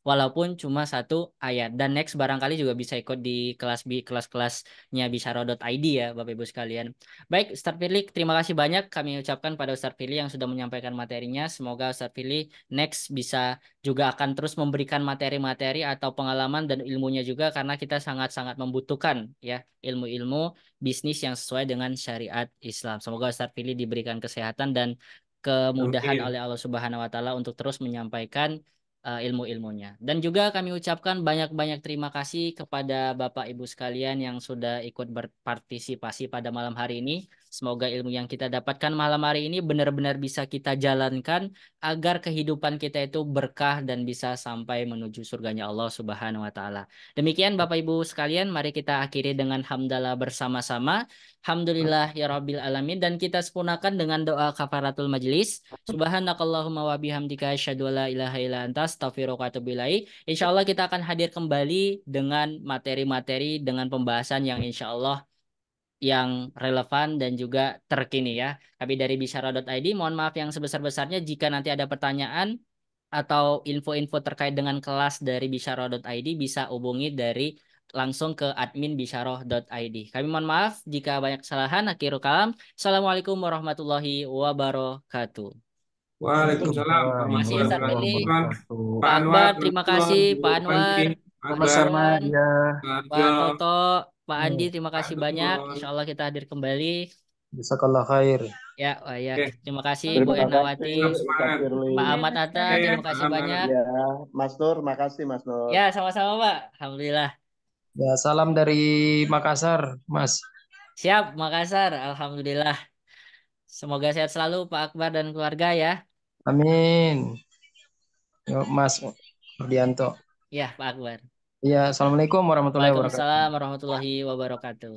walaupun cuma satu ayat. Dan next barangkali juga bisa ikut di kelas-kelasnya Bisyaro.id ya Bapak Ibu sekalian. Baik, Ustaz Firly, terima kasih banyak kami ucapkan pada Ustaz Firly yang sudah menyampaikan materinya. Semoga Ustaz Firly next bisa juga akan terus memberikan materi-materi atau pengalaman dan ilmunya juga, karena kita sangat-sangat membutuhkan ya ilmu-ilmu bisnis yang sesuai dengan syariat Islam. Semoga Ustaz Firly diberikan kesehatan dan kemudahan oleh Allah Subhanahu wa taala untuk terus menyampaikan ilmu-ilmunya. Dan juga kami ucapkan banyak-banyak terima kasih kepada Bapak Ibu sekalian yang sudah ikut berpartisipasi pada malam hari ini. Semoga ilmu yang kita dapatkan malam hari ini benar-benar bisa kita jalankan agar kehidupan kita itu berkah dan bisa sampai menuju surganya Allah Subhanahu wa taala. Demikian Bapak Ibu sekalian, mari kita akhiri dengan hamdalah bersama-sama. Alhamdulillah ya Rabbil Alamin. Dan kita sempurnakan dengan doa kafaratul majlis. Subhanakallahumma wa bihamdika asyhadu an la ilaha illa anta astaghfiruka wa atubu ilaik. Insyaallah kita akan hadir kembali dengan materi-materi dengan pembahasan yang insyaallah yang relevan dan juga terkini ya. Kami dari bisyara.id mohon maaf yang sebesar-besarnya jika nanti ada pertanyaan atau info-info terkait dengan kelas dari bisyara.id bisa hubungi dari langsung ke admin bisyarah.id. Kami mohon maaf jika banyak kesalahan. Akhirul kalam. Assalamualaikum warahmatullahi wabarakatuh. Waalaikumsalam. Terima kasih Ustaz Firly. Pak Pak Anwar, Akbar, terima kasih. Pak Anwar, Pak Firman, Pak Toto, Pak Andi, terima kasih banyak. Insya Allah kita hadir kembali. Jazakallah khair. Ya, ya. Terima kasih Bu Terima Ernawati, kasih, Pak Firly. Pak Ahmad Atta, terima kasih banyak. Ya, Mas Nur, makasih Mas Nur. Ya, sama-sama Pak. Alhamdulillah. Ya, salam dari Makassar, Mas. Siap, Makassar. Alhamdulillah. Semoga sehat selalu Pak Akbar dan keluarga ya. Amin. Yuk, Mas Rudianto. Ya, Pak Akbar. Ya, assalamualaikum warahmatullahi wabarakatuh. Waalaikumsalam warahmatullahi wabarakatuh.